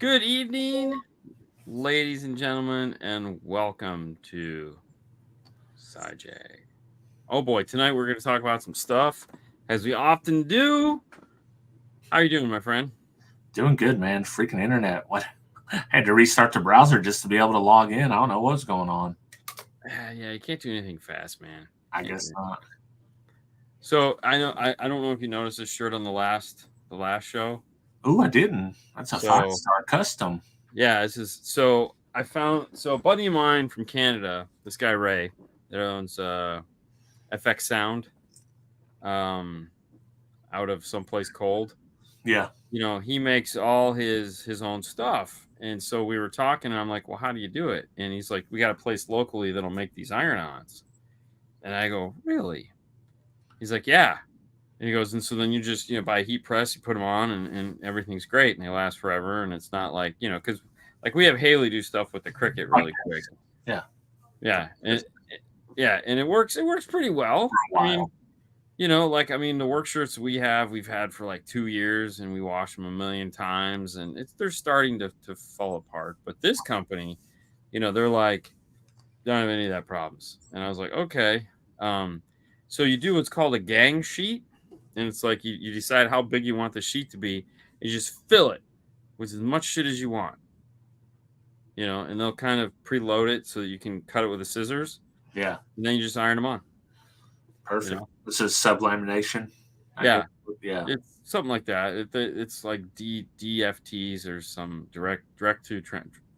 Good evening, ladies and gentlemen, and welcome to Sijag. Oh boy, tonight we're going to talk about some stuff, as we often do. How are you doing, my friend? Doing good, man. Freaking internet. What? I had to restart the browser just to be able to log in. I don't know what's going on. Yeah, you can't do anything fast, man. I guess not. So I don't know if you noticed this shirt on the last show. Ooh, I didn't. That's a So 5-star custom. yeah, this is so I found a buddy of mine from Canada, this guy Ray, that owns FX Sound, out of someplace cold. Yeah. He makes all his own stuff. And so we were talking, and I'm like, well, how do you do it? And he's like, we got a place locally that'll make these iron-ons. And I go, really? He's like, yeah. And he goes, and so then you just, buy a heat press, you put them on, and everything's great, and they last forever. And it's not like, because like we have Haley do stuff with the Cricut really quick. Yeah. Yeah. And it works pretty well. I mean, the work shirts we've had for like 2 years, and we wash them a million times, and they're starting to fall apart. But this company, they're like, don't have any of that problems. And I was like, okay. So you do what's called a gang sheet, and it's like you decide how big you want the sheet to be, and you just fill it with as much shit as you want. And they'll kind of preload it so that you can cut it with the scissors. Yeah. And then you just iron them on. Perfect. This is sublamination. Yeah. Yeah. It's something like that. It's like DFTs or some direct to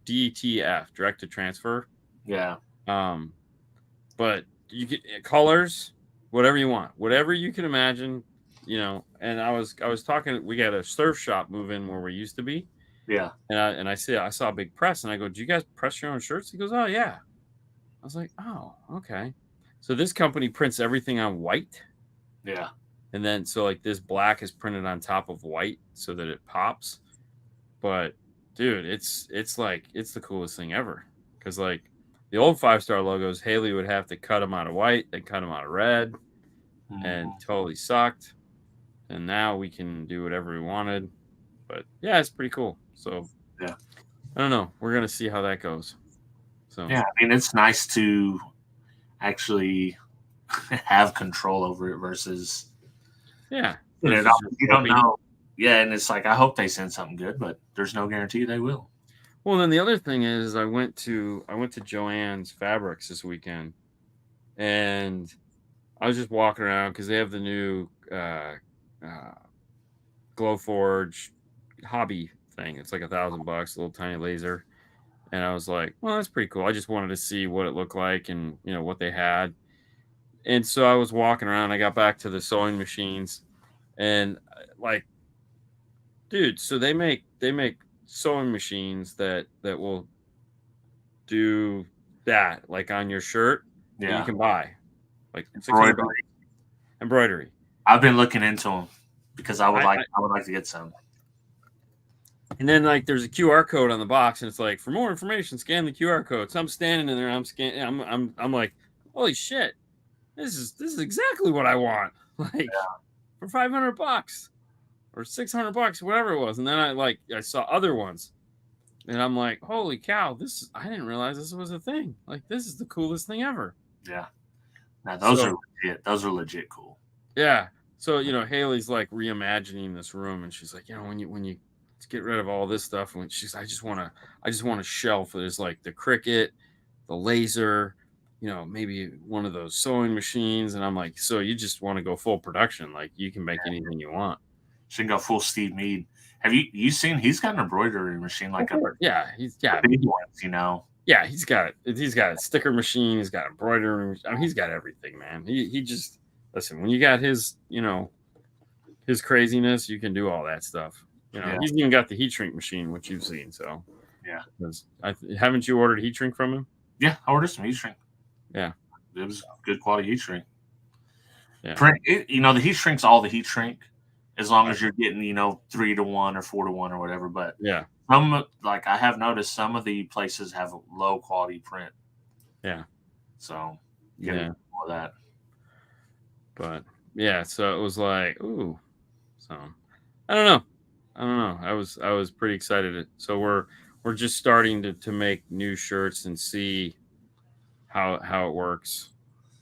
DTF, direct to transfer. Yeah. But you get colors, whatever you want, whatever you can imagine. And I was talking. We got a surf shop move in where we used to be. Yeah. And I saw a big press, and I go, do you guys press your own shirts? He goes, oh yeah. I was like, oh, okay. So this company prints everything on white. Yeah. And then so like this black is printed on top of white so that it pops. But dude, it's the coolest thing ever. Because like the old 5-star logos, Haley would have to cut them out of white, then cut them out of red, and totally sucked. And now we can do whatever we wanted. But yeah, it's pretty cool. So yeah, I don't know. We're gonna see how that goes. So yeah, I mean, it's nice to actually have control over it versus you don't know. Yeah, and it's like I hope they send something good, but there's no guarantee they will. Well, then the other thing is I went to Joann's Fabrics this weekend, and I was just walking around because they have the new Glowforge hobby thing. It's like $1,000, a little tiny laser. And I was like, well, that's pretty cool. I just wanted to see what it looked like and, what they had. And so I was walking around. I got back to the sewing machines, and like, dude, so they make sewing machines that will do that, like on your shirt. Yeah. That you can buy, like embroidery. I've been looking into them because I would like to get some. And then like there's a QR code on the box, and it's like, for more information, scan the QR code. So I'm standing in there, and I'm scanning. I'm like, holy shit, this is exactly what I want. Like for $500 or $600, whatever it was. And then I saw other ones, and I'm like, holy cow, I didn't realize this was a thing. Like, this is the coolest thing ever. Yeah. Now those are legit. Those are legit cool. Yeah. So, Haley's like reimagining this room, and she's like, when you get rid of all this stuff, and she's, I just want a shelf that is like the Cricut, the laser, maybe one of those sewing machines. And I'm like, so you just want to go full production, like you can make anything you want. She can go full Steve Mead. Have you seen? He's got an embroidery machine like he's got big ones, Yeah, he's got a sticker machine. He's got embroidery. I mean, he's got everything, man. He just, listen, when you got his his craziness, you can do all that stuff. He's even got the heat shrink machine, which you've seen. So yeah, haven't you ordered heat shrink from him? Yeah, I ordered some heat shrink. Yeah, it was good quality heat shrink. Yeah, the heat shrink's all the heat shrink, as long as you're getting 3 to 1 or 4 to 1 or whatever. But yeah, like I have noticed some of the places have low quality print. Yeah, so more of that. But yeah, so it was like, ooh. So I don't know. I was pretty excited. So we're just starting to make new shirts and see how it works.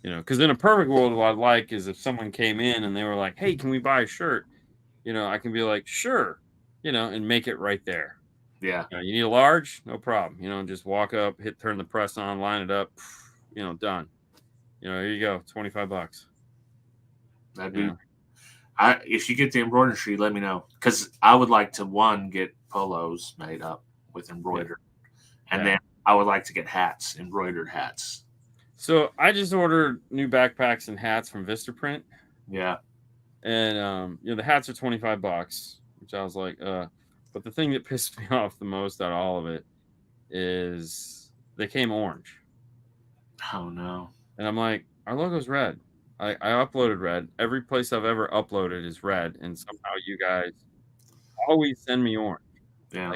Because in a perfect world, what I'd like is if someone came in and they were like, "Hey, can we buy a shirt?" I can be like, "Sure," and make it right there. Yeah. You need a large? No problem. Just walk up, turn the press on, line it up, done. Here you go, $25. That'd You be. know? If you get the embroidery, let me know, because I would like to get polos made up with embroidered, and then I would like to get embroidered hats. So I just ordered new backpacks and hats from Vistaprint. Yeah. And the hats are $25, which I was like, but the thing that pissed me off the most out of all of it is they came orange. Oh no. And I'm like, our logo's red. I uploaded red. Every place I've ever uploaded is red, and somehow you guys always send me orange. Yeah.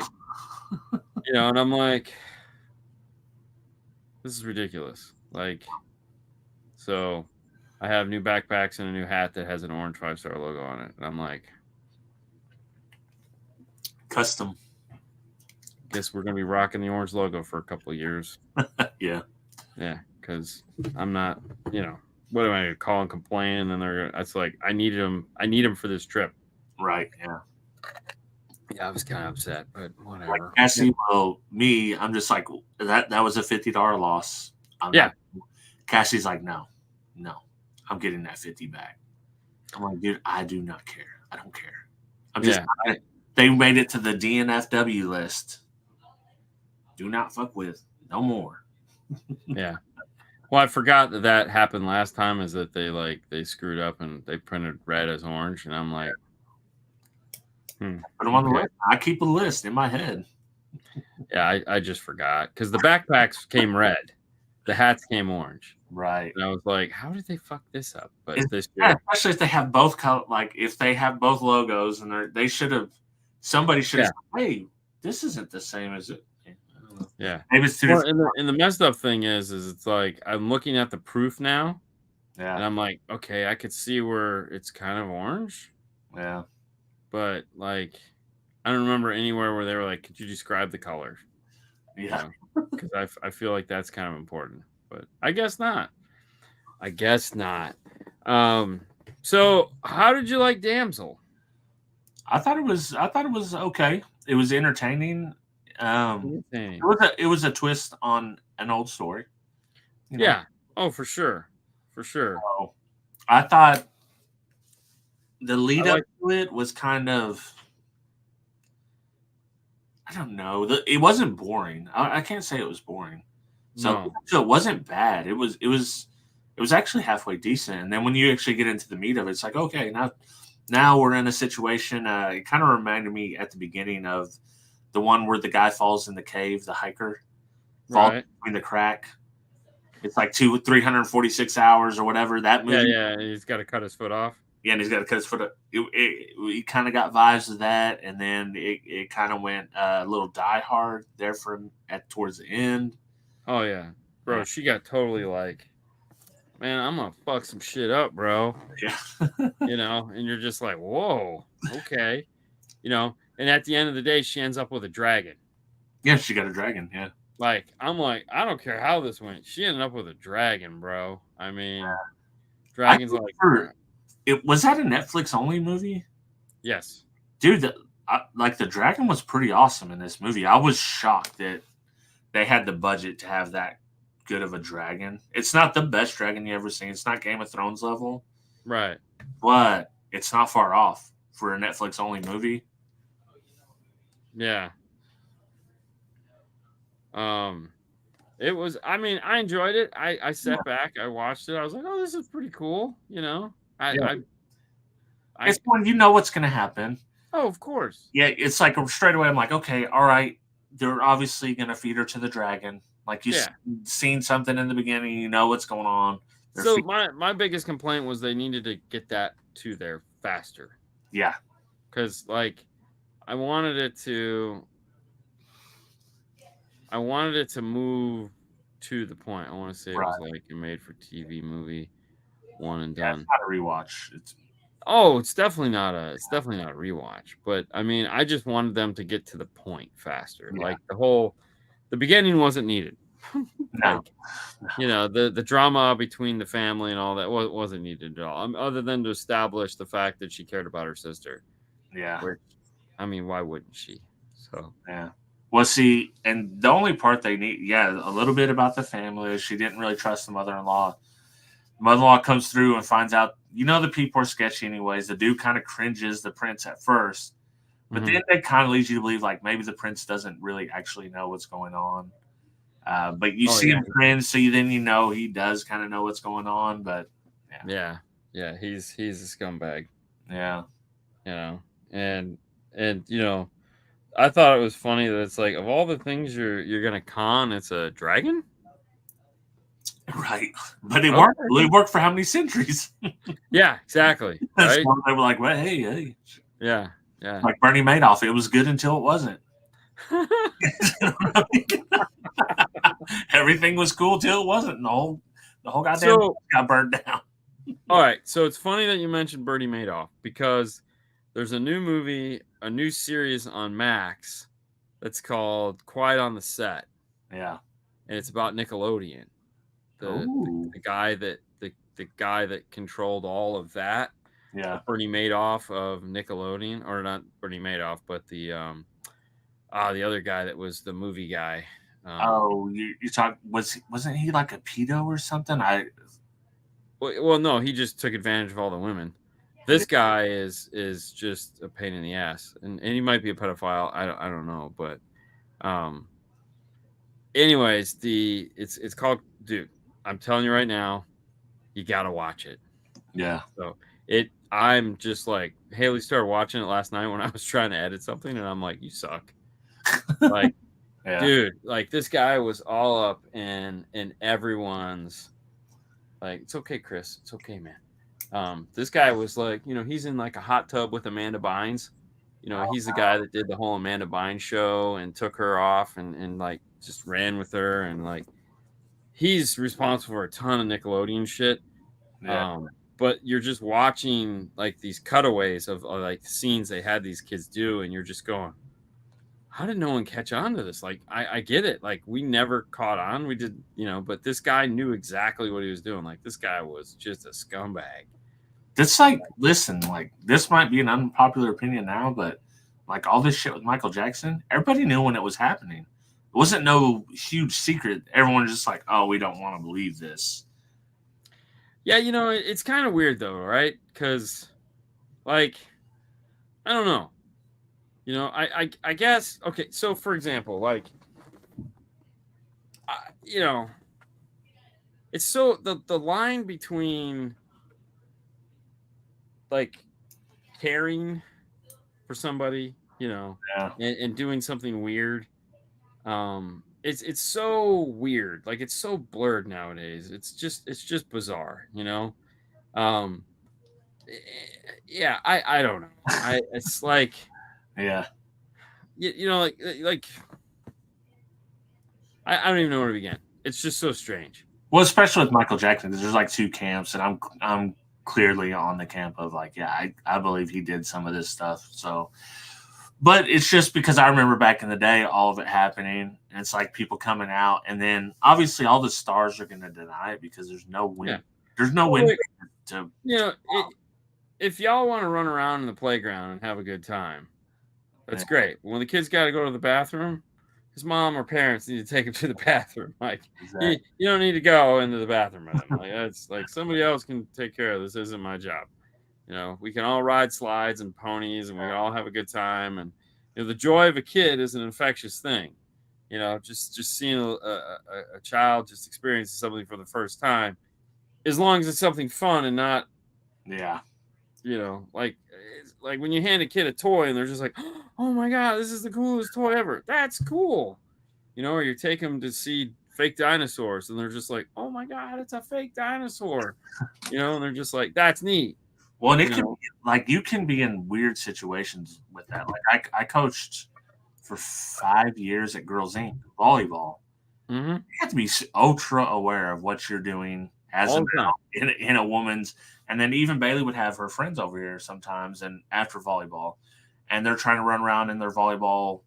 And I'm like, this is ridiculous. So I have new backpacks and a new hat that has an orange 5-star logo on it. And I'm like, custom. Guess we're going to be rocking the orange logo for a couple of years. Yeah. Yeah. Because I'm not, what am I going to call and complain? And then it's like, I need them for this trip. Right. Yeah. Yeah, I was kind of upset, but whatever. Like Cassie, I'm just like, that was a $50 loss. Cassie's like, no, I'm getting that 50 back. I'm like, dude, I do not care. I don't care. I'm just. They made it to the DNFW list. Do not fuck with no more. Yeah. Well, I forgot that happened last time. Is that they screwed up and they printed red as orange, and I'm like, Put them on the list. I keep a list in my head. Yeah, I just forgot because the backpacks came red, the hats came orange. Right. And I was like, how did they fuck this up? But especially if they have both if they have both logos, and somebody should have said, hey, this isn't the same as it. Yeah. Maybe it's too different. And the messed up thing is it's like I'm looking at the proof now. Yeah. And I'm like, okay, I could see where it's kind of orange. Yeah. But I don't remember anywhere where they were like, could you describe the color? Yeah. Because I feel like that's kind of important. But I guess not. So how did you like Damsel? I thought it was okay. It was entertaining. It was a twist on an old story. Yeah. Oh, for sure. So, I thought the lead up to it was kind of, I don't know. It wasn't boring. I can't say it was boring. So it wasn't bad. It was actually halfway decent. And then when you actually get into the meat of it, it's like, okay, now we're in a situation. It kind of reminded me at the beginning of the one where the guy falls in the cave, the hiker falls between the crack. It's like 346 hours or whatever, that movie. Yeah, he's got to cut his foot off. Yeah, and he's got to cut his foot off. He kind of got vibes of that, and then it kind of went a little Die Hard there towards the end. Oh yeah, bro, she got totally man, I'm gonna fuck some shit up, bro. Yeah. And you're just like, whoa, okay, and at the end of the day, she ends up with a dragon. Yeah, she got a dragon. Yeah. I'm like, I don't care how this went. She ended up with a dragon, bro. I mean, dragons was that a Netflix only movie? Yes. Dude, the dragon was pretty awesome in this movie. I was shocked that they had the budget to have that good of a dragon. It's not the best dragon you ever seen. It's not Game of Thrones level. Right. But it's not far off for a Netflix only movie. Yeah. It was, I mean, I enjoyed it. I sat back, I watched it. I was like, oh, this is pretty cool. It's when you know what's going to happen. Oh, of course. Yeah, it's like straight away, I'm like, okay, all right. They're obviously going to feed her to the dragon. Like you've seen something in the beginning, you know what's going on. So my biggest complaint was they needed to get that to there faster. Yeah. Because I wanted it to move to the point. I want to say it was like a made for TV movie, one and done. It's not a rewatch. Oh, it's definitely not a rewatch, but I mean, I just wanted them to get to the point faster. Yeah. Like the beginning wasn't needed. No. Like, the drama between the family and all that wasn't needed at all. Other than to establish the fact that she cared about her sister. Yeah. Which, I mean, why wouldn't she? So Yeah. Well, see, and the only part they need, a little bit about the family. She didn't really trust the mother-in-law. The mother-in-law comes through and finds out, the people are sketchy anyways. The dude kind of cringes the prince at first, but then it kind of leads you to believe like maybe the prince doesn't really actually know what's going on. But you see him cringe, so then he does kind of know what's going on. But yeah, he's a scumbag. Yeah, and I thought it was funny that it's like of all the things you're gonna con, it's a dragon. Right, but it worked. It worked for how many centuries? Yeah, exactly. Right? So they were like, "Well, hey." Yeah. Like Bernie Madoff, it was good until it wasn't. Everything was cool till it wasn't. The whole goddamn got burned down. All right, so it's funny that you mentioned Bernie Madoff because there's a new movie, a new series on Max that's called Quiet on the Set. Yeah, and it's about Nickelodeon. The guy that controlled all of that. Yeah, Bernie Madoff of Nickelodeon, or not Bernie Madoff, but the other guy that was the movie guy. You talk wasn't he like a pedo or something? Well, no, he just took advantage of all the women. This guy is just a pain in the ass, and he might be a pedophile. I don't know, but anyways, it's called, dude. I'm telling you right now, you gotta watch it. Yeah. So I'm just like, Haley started watching it last night when I was trying to edit something, and I'm like, you suck. Like, dude, like this guy was all up in everyone's. Like, it's okay, Chris. It's okay, man. This guy was like, he's in like a hot tub with Amanda Bynes. He's the guy that did the whole Amanda Bynes show and took her off and like just ran with her, and like he's responsible for a ton of Nickelodeon shit. Yeah. But you're just watching like these cutaways of like the scenes they had these kids do, and you're just going, how did no one catch on to this? Like, I get it. Like, we never caught on. We did, but this guy knew exactly what he was doing. Like, this guy was just a scumbag. It's like, listen, like, this might be an unpopular opinion now, but like all this shit with Michael Jackson, everybody knew when it was happening. It wasn't no huge secret. Everyone was just like, oh, we don't want to believe this. Yeah, it's kind of weird though, right? Because, like, I don't know. I guess, okay, so for example, like, it's so the line between like caring for somebody, and doing something weird, it's so weird. Like, it's so blurred nowadays. It's just bizarre, yeah, I don't know. It's like, yeah, like I don't even know where to begin. It's just so strange. Well, especially with Michael Jackson, because there's like two camps, and I'm clearly on the camp of like, yeah, I believe he did some of this stuff. So, but it's just because I remember back in the day, all of it happening, and it's like people coming out, and then obviously all the stars are going to deny it because there's no win. Yeah. There's no win to. If y'all want to run around in the playground and have a good time, that's great. When the kids got to go to the bathroom, his mom or parents need to take him to the bathroom. Like, exactly. you don't need to go into the bathroom with him. Like, that's like, somebody else can take care of this. This isn't my job. We can all ride slides and ponies, and we can all have a good time. And the joy of a kid is an infectious thing. Just seeing a child just experiencing something for the first time, as long as it's something fun and not, like when you hand a kid a toy and they're just like, oh my God, this is the coolest toy ever. That's cool. Or you take them to see fake dinosaurs and they're just like, oh my God, it's a fake dinosaur. And they're just like, that's neat. Well, and it can be, like, you can be in weird situations with that. Like I coached for 5 years at Girls Inc. volleyball. Mm-hmm. You have to be ultra aware of what you're doing as all a the time. male in a woman's. And then even Bailey would have her friends over here sometimes, and after volleyball, and they're trying to run around in their volleyball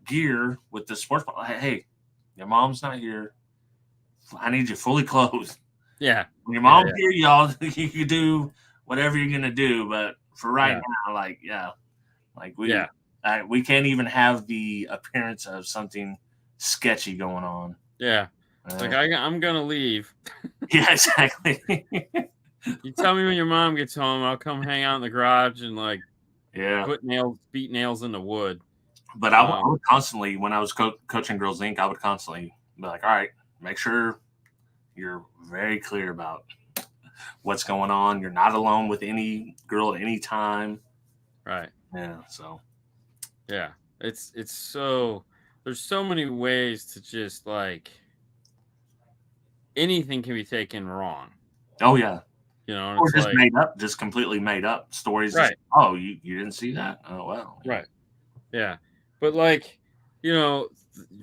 gear with the sports ball. Hey, your mom's not here. I need you fully clothed. Yeah. When your mom's here, y'all, you can do whatever you're gonna do. But for right now, like we can't even have the appearance of something sketchy going on. Yeah. Like I'm gonna leave. Yeah, exactly. You tell me when your mom gets home, I'll come hang out in the garage and like beat nails in the wood. But I would constantly, when I was coaching Girls Inc., I would constantly be like, all right, make sure you're very clear about what's going on. You're not alone with any girl at any time. Right. Yeah. So. Yeah. It's so, there's so many ways to just like, anything can be taken wrong. Oh, yeah. You know, or just like, made up, just completely made up stories. Right. Oh, you didn't see that? Oh, well. Yeah. Right. Yeah. But like, you know,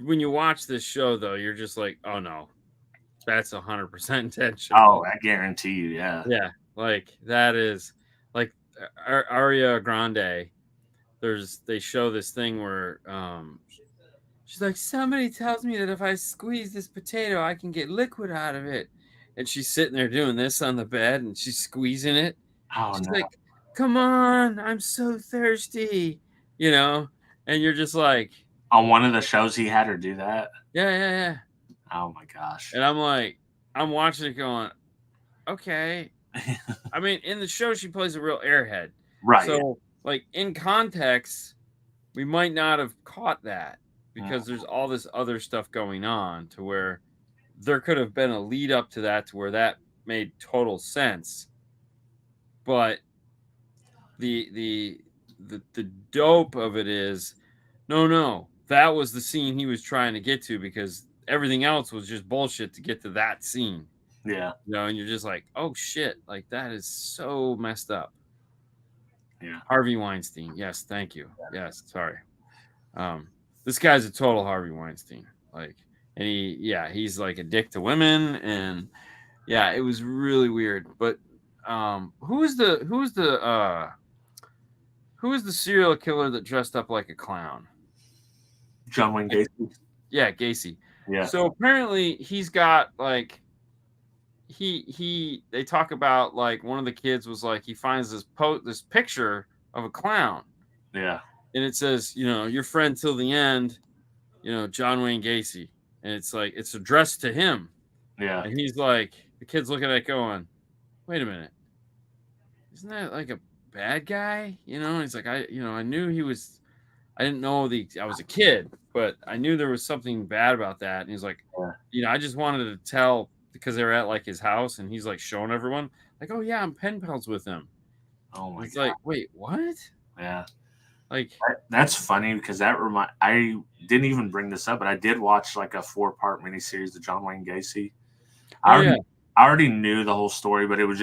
when you watch this show, though, you're just like, oh, no, that's 100% intentional. Oh, I guarantee you. Yeah. Yeah. Like that is like Ariana Grande. They show this thing where she's like, somebody tells me that if I squeeze this potato, I can get liquid out of it. And she's sitting there doing this on the bed and she's squeezing it. Oh, she's like, come on, I'm so thirsty, you know? And you're just like, on one of the shows he had her do that. Yeah. Oh my gosh. And I'm like, I'm watching it going, okay. I mean, in the show, she plays a real airhead. Right. So, like, in context, we might not have caught that because there's all this other stuff going on to where there could have been a lead up to that to where that made total sense. But the dope of it is, no, that was the scene he was trying to get to because everything else was just bullshit to get to that scene. Yeah. You know, and you're just like, oh shit, like that is so messed up. Yeah. Harvey Weinstein. Yes, thank you. Yes, sorry. This guy's a total Harvey Weinstein. Like, and he's like a dick to women, and yeah, it was really weird. But who is the serial killer that dressed up like a clown? John Wayne Gacy. Yeah, Gacy. Yeah. So apparently he's got like they talk about like one of the kids was like he finds this picture of a clown. Yeah. And it says, you know, your friend till the end, you know, John Wayne Gacy. And it's like it's addressed to him. Yeah. And he's like, the kid's looking at it going, wait a minute. Isn't that like a bad guy? You know, and he's like, I knew he was, I didn't know I was a kid, but I knew there was something bad about that. And he's like, you know, I just wanted to tell because they were at like his house and he's like showing everyone like, oh yeah, I'm pen pals with him. Oh my God. It's like, wait, what? Yeah. Like that's funny because I didn't even bring this up, but I did watch like a 4-part miniseries of John Wayne Gacy. I already knew the whole story, but it was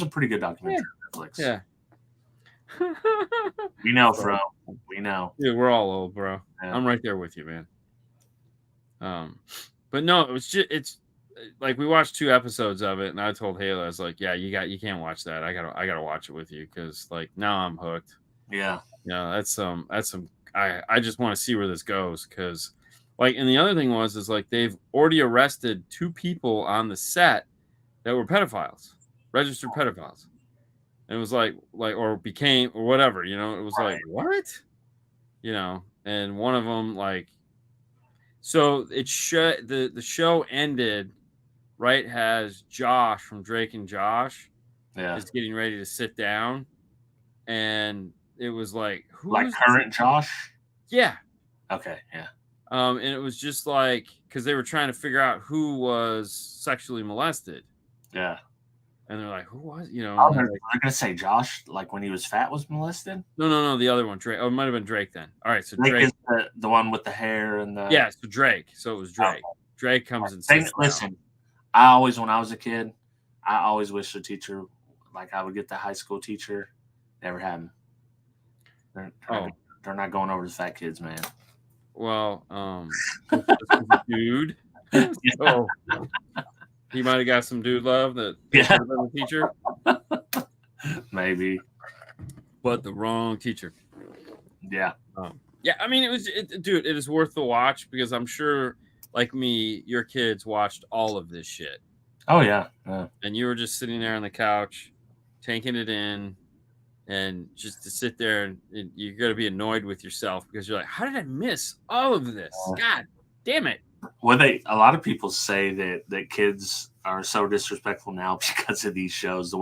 a pretty good documentary on Netflix. Yeah. We know, bro. We know. Dude, we're all old, bro. Yeah. I'm right there with you, man. But no, it's like we watched 2 episodes of it, and I told Haley, I was like, yeah, you can't watch that. I gotta watch it with you because like now I'm hooked. Yeah. Yeah, that's some. I just want to see where this goes because, like, and the other thing is like they've already arrested 2 people on the set that were pedophiles, registered pedophiles. And it was like or became or whatever, you know. It was like what, you know. And one of them like, so the show ended right as Josh from Drake and Josh is getting ready to sit down, and it was like like current Josh. Yeah. Okay. Yeah. And it was just like because they were trying to figure out who was sexually molested. Yeah. And they're like, who was, you know? Oh, they're gonna say Josh, like when he was fat, was molested. No, the other one, Drake. Oh, it might have been Drake then. All right, so Drake is the one with the hair and the. Yeah, so Drake. So it was Drake. Oh. Drake comes and sits listen, I always, when I was a kid, I always wished a teacher, like I would get the high school teacher. Never happened. They're not going over the fat kids, man. Well, dude. So, He might have got some dude love that Yeah. could have been a teacher. Maybe. But the wrong teacher. Yeah. Yeah, I mean, dude, it is worth the watch because I'm sure, like me, your kids watched all of this shit. Oh, yeah. And you were just sitting there on the couch, taking it in, and just to sit there and you're going to be annoyed with yourself because you're like, how did I miss all of this? God damn it. Well, a lot of people say that kids are so disrespectful now because of these shows.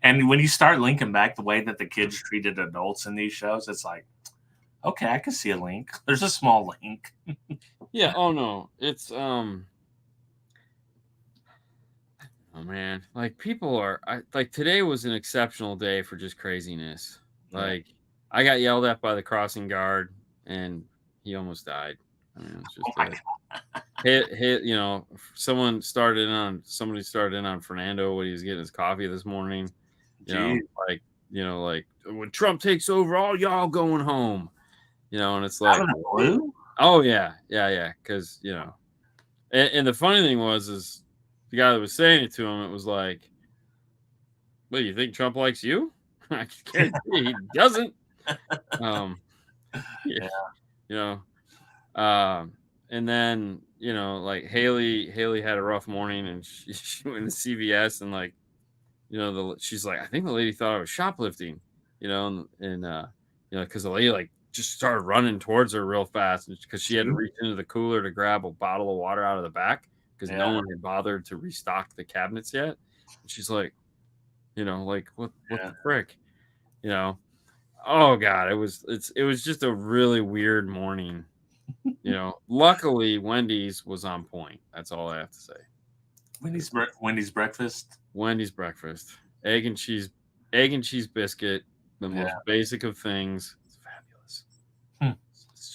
And when you start linking back the way that the kids treated adults in these shows, it's like, okay, I can see a link. There's a small link. Yeah. Oh no, it's oh man, like people are like today was an exceptional day for just craziness. Like I got yelled at by the crossing guard, and he almost died. I mean, it's just you know, somebody started in on Fernando when he was getting his coffee this morning. You know, like when Trump takes over, all y'all going home. You know, and it's like, oh yeah, because you know, and the funny thing is the guy that was saying it to him, it was like, well, you think Trump likes you? I can't see he doesn't. Yeah, you know, and then you know, like Haley had a rough morning, and she went to CVS, and like, you know, she's like, I think the lady thought I was shoplifting, you know, and you know, because the lady like just started running towards her real fast because she had to reach into the cooler to grab a bottle of water out of the back because no one had bothered to restock the cabinets yet. And she's like, you know, like what the frick, you know? Oh God, it was just a really weird morning. You know, luckily Wendy's was on point. That's all I have to say. Wendy's breakfast. Wendy's breakfast. Egg and cheese biscuit, the most basic of things. It's fabulous.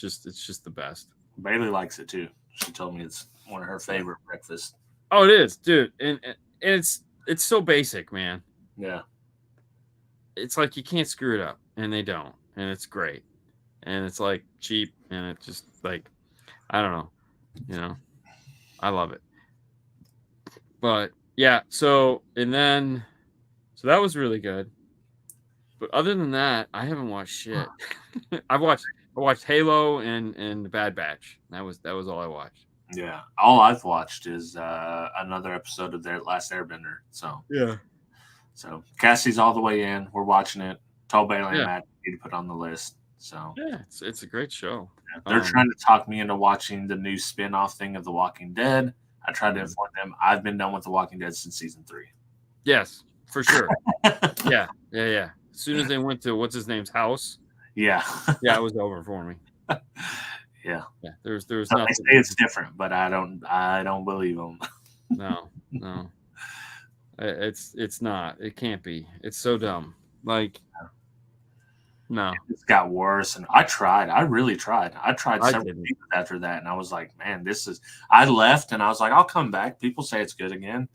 It's just the best. Bailey likes it too. She told me it's one of her favorite breakfasts. Oh, it is, dude. And it's so basic, man. Yeah. It's like you can't screw it up, and they don't. And it's great. And it's like cheap, and it's just like, I don't know. You know, I love it. But yeah, so that was really good. But other than that, I haven't watched shit. I watched Halo and The Bad Batch. That was all I watched. Yeah, all I've watched is another episode of their Last Airbender. So yeah. So Cassie's all the way in. We're watching it. Told Bailey and Matt need to put on the list. So yeah, it's a great show. They're trying to talk me into watching the new spin-off thing of The Walking Dead. I tried to inform them. I've been done with The Walking Dead since season 3. Yes, for sure. Yeah. As soon as they went to what's his name's house. Yeah. It was over for me. Yeah. There's nothing. They say it's different, but I don't believe them. No. It's not. It can't be. It's so dumb. Like, no. It's got worse, and I really tried. I tried several people after that, and I was like, man, I left, and I was like, I'll come back. People say it's good again.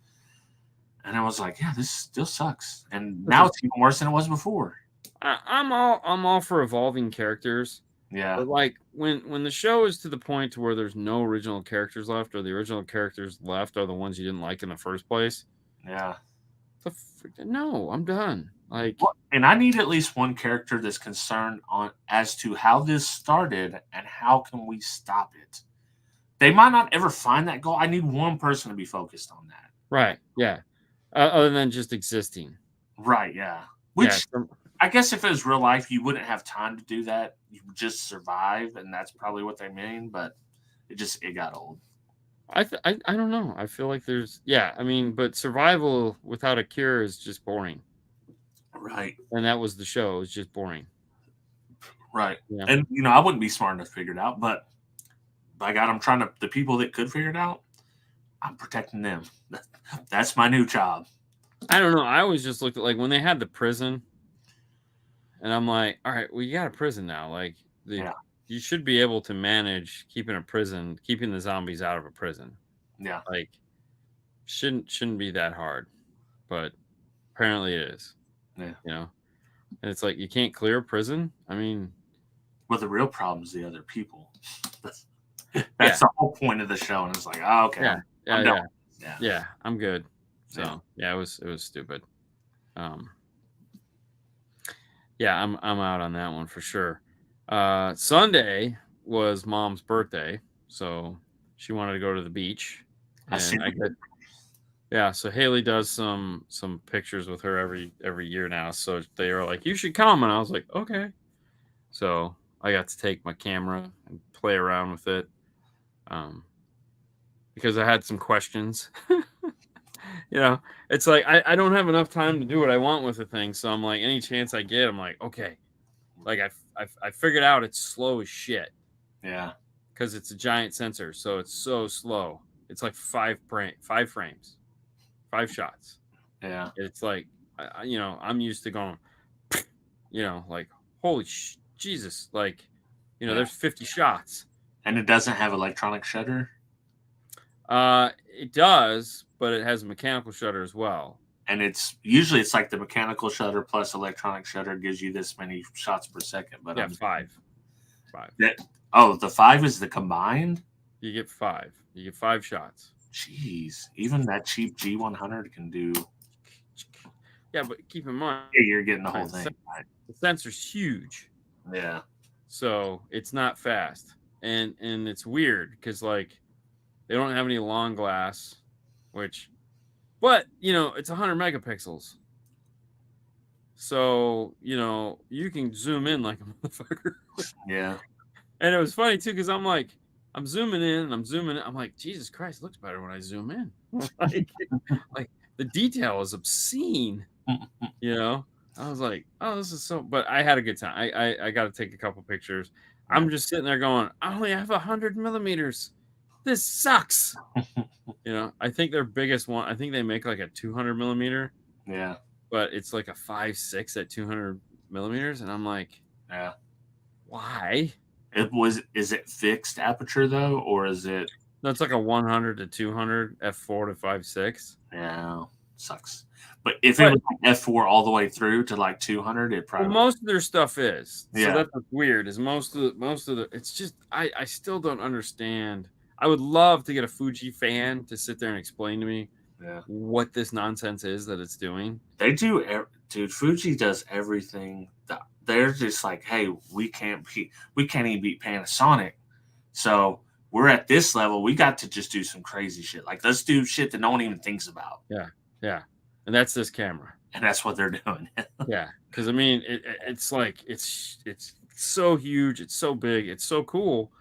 And I was like, yeah, this still sucks. And now it's even worse than it was before. I'm all for evolving characters. Yeah. But like when the show is to the point to where there's no original characters left, or the original characters left are the ones you didn't like in the first place. Yeah. No, I'm done. Like, and I need at least one character that's concerned as to how this started and how can we stop it. They might not ever find that goal. I need one person to be focused on that. Right. Yeah. Other than just existing. Right. Yeah. Which I guess if it was real life, you wouldn't have time to do that. You would just survive, and that's probably what they mean. But it got old. I don't know. I feel like but survival without a cure is just boring. Right. And that was the show. It was just boring. Right. Yeah. And, I wouldn't be smart enough to figure it out, but by God, the people that could figure it out, I'm protecting them. That's my new job. I don't know. I always just looked at, like, when they had the prison, and I'm like, all right, well, you got a prison now. Like, you should be able to manage keeping the zombies out of a prison. Yeah. Like, shouldn't be that hard, but apparently it is. Yeah. And it's like, you can't clear a prison. I mean, well, the real problem is the other people. That's the whole point of the show. And it's like, oh, okay. Yeah. Yeah, I'm good. So yeah, it was stupid. Yeah, I'm out on that one for sure. Sunday was Mom's birthday, so she wanted to go to the beach, and yeah. So Haley does some pictures with her every year now. So they were like, "You should come," and I was like, "Okay." So I got to take my camera and play around with it, because I had some questions. It's like I don't have enough time to do what I want with the thing, so I'm like, any chance I get, I'm like, okay. Like I figured out it's slow as shit. Yeah. Because it's a giant sensor, so it's so slow. It's like 5 frames, 5 shots. Yeah. It's like, I'm used to going, like, holy Jesus, like, there's 50 shots. And it doesn't have electronic shutter? It does, but it has a mechanical shutter as well. And it's usually like the mechanical shutter plus electronic shutter gives you this many shots per second. But yeah, five. The 5 is the combined? You get 5. You get 5 shots. Jeez, even that cheap G100 can do. Yeah, but keep in mind, you're getting the whole thing. The sensor's huge. Yeah. So it's not fast, and it's weird because like they don't have any long glass, but it's 100 megapixels. So you can zoom in like a motherfucker. Yeah. And it was funny too because I'm like, I'm zooming in and I'm zooming in. I'm like, Jesus Christ, it looks better when I zoom in. like the detail is obscene. I was like, oh, this is so. But I had a good time. I got to take a couple pictures. I'm just sitting there going, I only have 100 millimeters. This sucks. I think their biggest one, I think they make like a 200 millimeter. Yeah. But it's like a 5.6 at 200 millimeters. And I'm like, yeah. Why? Is it fixed aperture though? Or is it? No, it's like a 100 to 200 f4 to 5.6. Yeah. Sucks. But if it was like f4 all the way through to like 200, it probably. Well, most of their stuff is. Yeah. So that's what's weird. Is most of the. It's just I still don't understand. I would love to get a Fuji fan to sit there and explain to me what this nonsense is that it's doing. They do, dude. Fuji does everything. They're just like, hey, we can't even beat Panasonic, so we're at this level. We got to just do some crazy shit. Like let's do shit that no one even thinks about. Yeah, and that's this camera. And that's what they're doing. Yeah, because I mean, it's like it's so huge, it's so big, it's so cool,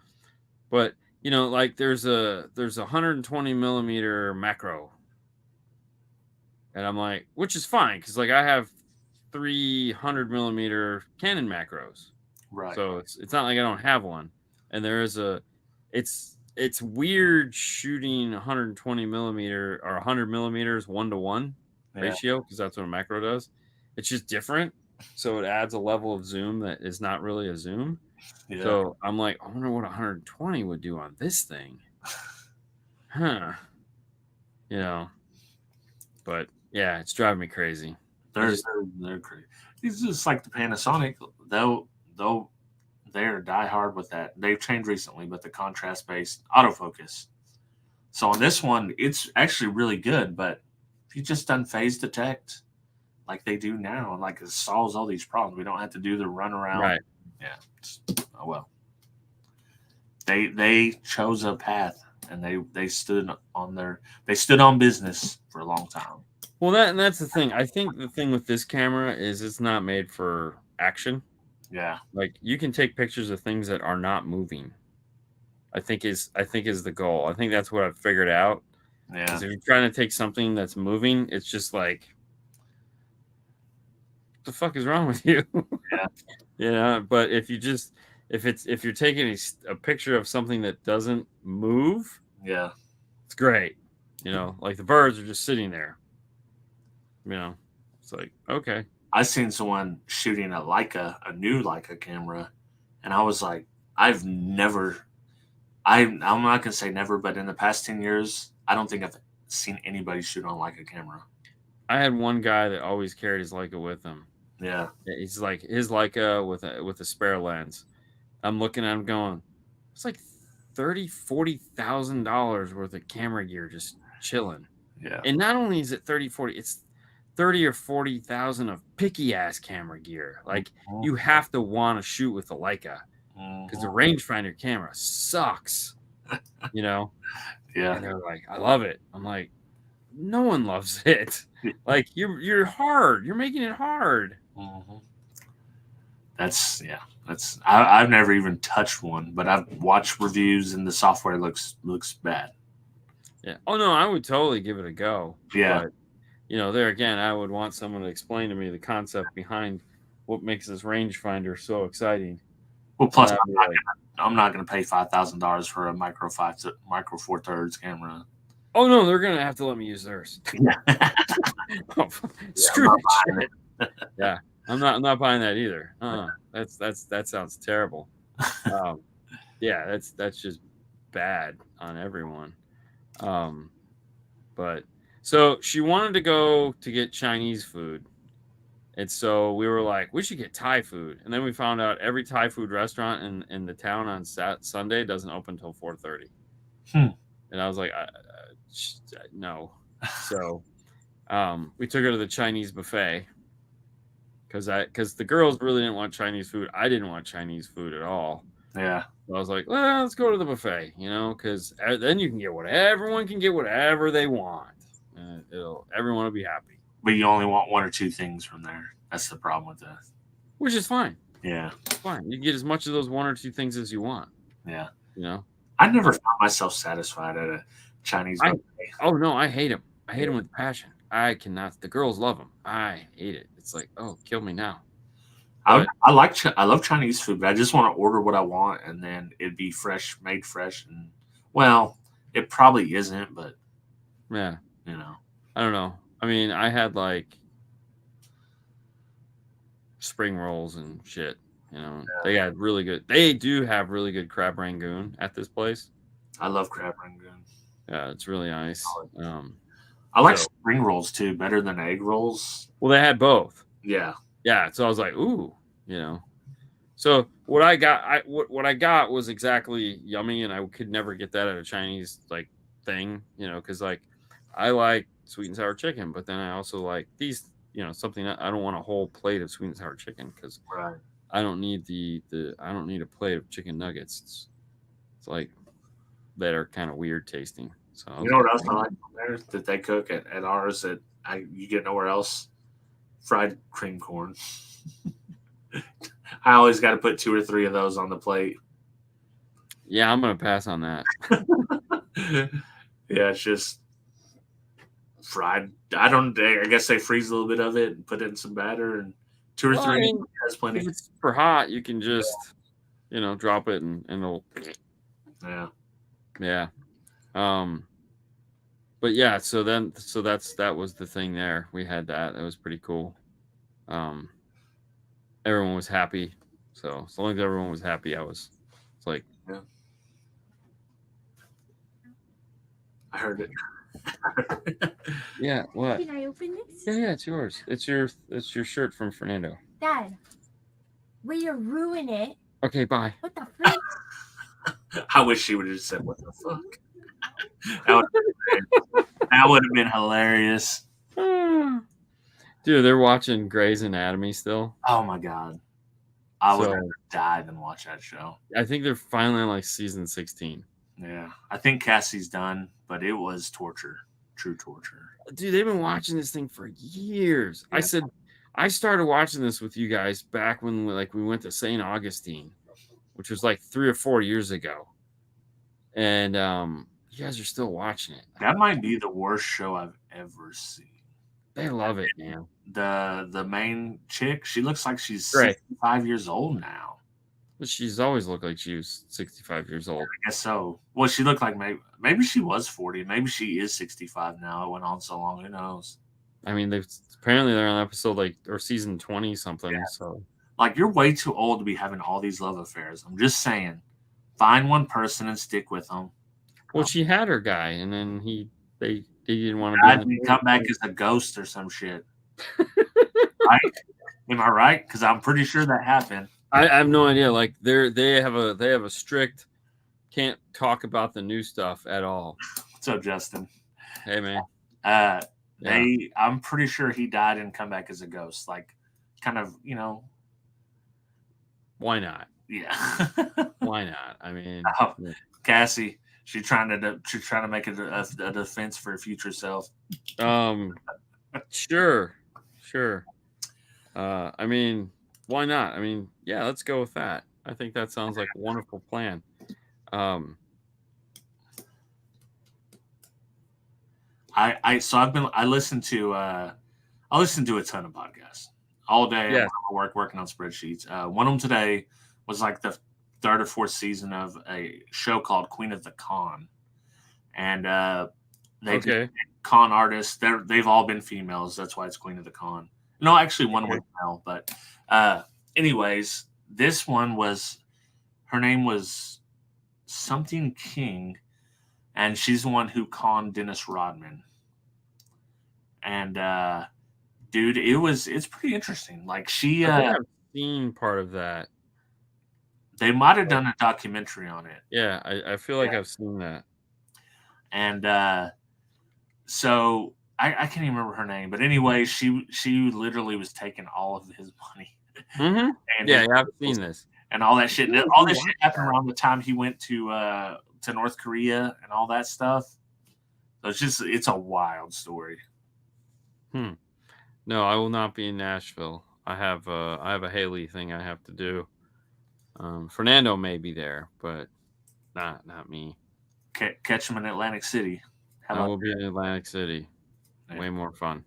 but like there's a 120 millimeter macro, and I'm like, which is fine because like I have 300 millimeter Canon macros, right? So it's not like I don't have one, and there is it's weird shooting 120 millimeter or 100 millimeters 1:1 ratio because that's what a macro does. It's just different, so it adds a level of zoom that is not really a zoom. Yeah. So I'm like, I wonder what 120 would do on this thing, huh? But yeah, it's driving me crazy. They're crazy. It's just like the Panasonic, though. They're diehard with that. They've changed recently, but the contrast-based autofocus. So on this one, it's actually really good. But if you just done phase detect, like they do now, like it solves all these problems. We don't have to do the run around. Right. Yeah. Oh well. They chose a path, and they stood on business for a long time. Well, that's the thing. I think the thing with this camera is it's not made for action. Yeah. Like you can take pictures of things that are not moving. I think is the goal. I think that's what I've figured out. Yeah. Because if you're trying to take something that's moving, it's just like, what the fuck is wrong with you? Yeah. But if you're taking a picture of something that doesn't move, it's great. Like the birds are just sitting there. It's like, okay. I seen someone shooting a new Leica camera, and I was like, I'm not gonna say never, but in the past 10 years, I don't think I've seen anybody shoot on Leica camera. I had one guy that always carried his Leica with him. Yeah. He's like his Leica with a spare lens. I'm looking at him going, it's like $30,000-$40,000 worth of camera gear just chilling. Yeah. And not only is it 30, 40, it's 30 or 40,000 of picky ass camera gear. Like you have to want to shoot with a Leica because the rangefinder camera sucks, you know? Yeah. And they're like, I love it. I'm like, no one loves it. Like you're hard. You're making it hard. That's I've never even touched one, but I've watched reviews and the software looks bad. Yeah. Oh no, I would totally give it a go. Yeah. But there again, I would want someone to explain to me the concept behind what makes this rangefinder so exciting. Well, plus I'm not gonna pay $5,000 for a micro 4/3 camera. Oh no, they're gonna have to let me use theirs. Screw that shit. Yeah, I'm not buying that either. That sounds terrible. Yeah, that's just bad on everyone. But so she wanted to go to get Chinese food. And so we were like, we should get Thai food. And then we found out every Thai food restaurant in the town on Sunday doesn't open until 4:30. And I was like, no. So we took her to the Chinese buffet because the girls really didn't want Chinese food. I didn't want Chinese food at all. Yeah. So I was like, well, let's go to the buffet, because then you can get everyone can get whatever they want. Everyone will be happy. But you only want one or two things from there. That's the problem with that. Which is fine. Yeah. It's fine. You can get as much of those one or two things as you want. Yeah. I never found myself satisfied at a Chinese buffet. Oh, no. I hate them. I hate them with passion. I cannot. The girls love them. I hate it. It's like, oh, kill me now. I love Chinese food, but I just want to order what I want, and then it'd be fresh, made fresh. And well, it probably isn't, but yeah, I don't know. I mean, I had like spring rolls and shit. They had really good. They do have really good crab rangoon at this place. I love crab rangoon. Yeah, it's really nice. I like spring rolls too, better than egg rolls. Well, they had both. Yeah. Yeah, so I was like, ooh, So what I got, what I got was exactly yummy, and I could never get that at a Chinese thing, because I like sweet and sour chicken, but then I also like these, something I don't want a whole plate of sweet and sour chicken because I don't need I don't need a plate of chicken nuggets. It's like that are kind of weird tasting. So what else I like there that they cook at ours that you get nowhere else? Fried cream corn. I always got to put 2 or 3 of those on the plate. Yeah, I'm gonna pass on that. Yeah, it's just fried. I guess they freeze a little bit of it and put it in some batter and 2 or 3. I mean, that's plenty. If it's super hot, you can just drop it and it'll. Yeah. Yeah. But yeah, so that was the thing there. We had that. It was pretty cool. Everyone was happy. So as long as everyone was happy, it's like. Yeah. I heard it. Yeah, what? Can I open this? Yeah, it's yours. It's your shirt from Fernando. Dad, will you ruin it? Okay, bye. What the frick? I wish she would have just said, what the fuck? That would have been hilarious. Dude, they're watching Grey's Anatomy still. Oh my god. I would rather die than watch that show. I think they're finally on season 16. Yeah. I think Cassie's done, but it was torture. True torture. Dude, they've been watching this thing for years. Yeah. I started watching this with you guys back when we went to St. Augustine, which was 3 or 4 years ago. And you guys are still watching it. That might be the worst show I've ever seen. They love it, man. The main chick, she looks like she's 65 years old now. But she's always looked like she was 65 years old. I guess so. Well, she looked like maybe she was 40. Maybe she is 65 now. It went on so long. Who knows? I mean, apparently they're on episode or season 20 something. Yeah. So you're way too old to be having all these love affairs. I'm just saying, find one person and stick with them. Well, she had her guy, and then they didn't want to be. Come back as a ghost or some shit. Right? Am I right? Because I'm pretty sure that happened. I have no idea. They have a strict can't talk about the new stuff at all. What's up, Justin? Hey man. I'm pretty sure he died and come back as a ghost. Like, kind of, Why not? Yeah. Why not? I mean, Cassie, she's trying to make it a defense for her future self. Sure. I mean, why not? I mean, yeah, let's go with that. I think that sounds like a wonderful plan. I listen to a ton of podcasts all day. Yeah. I'm working on spreadsheets. One of them today was like the third or fourth season of a show called Queen of the Con, and do con artists. They've all been females. That's why it's Queen of the Con. No, actually, one was male. But anyways, this one was, her name was something King, and she's the one who conned Dennis Rodman. And dude, it's pretty interesting. Like, she I think I've seen part of that. They might have done a documentary on it. Yeah, I feel like I've seen that. And so I can't even remember her name, but anyway, she literally was taking all of his money. Mm-hmm. And yeah, I've seen this and all that shit. And all that shit happened around the time he went to North Korea and all that stuff. So it's a wild story. No, I will not be in Nashville. I have a Haley thing I have to do. Fernando may be there, but not me. Catch him in Atlantic City. I will be in Atlantic City. Yeah. Way more fun.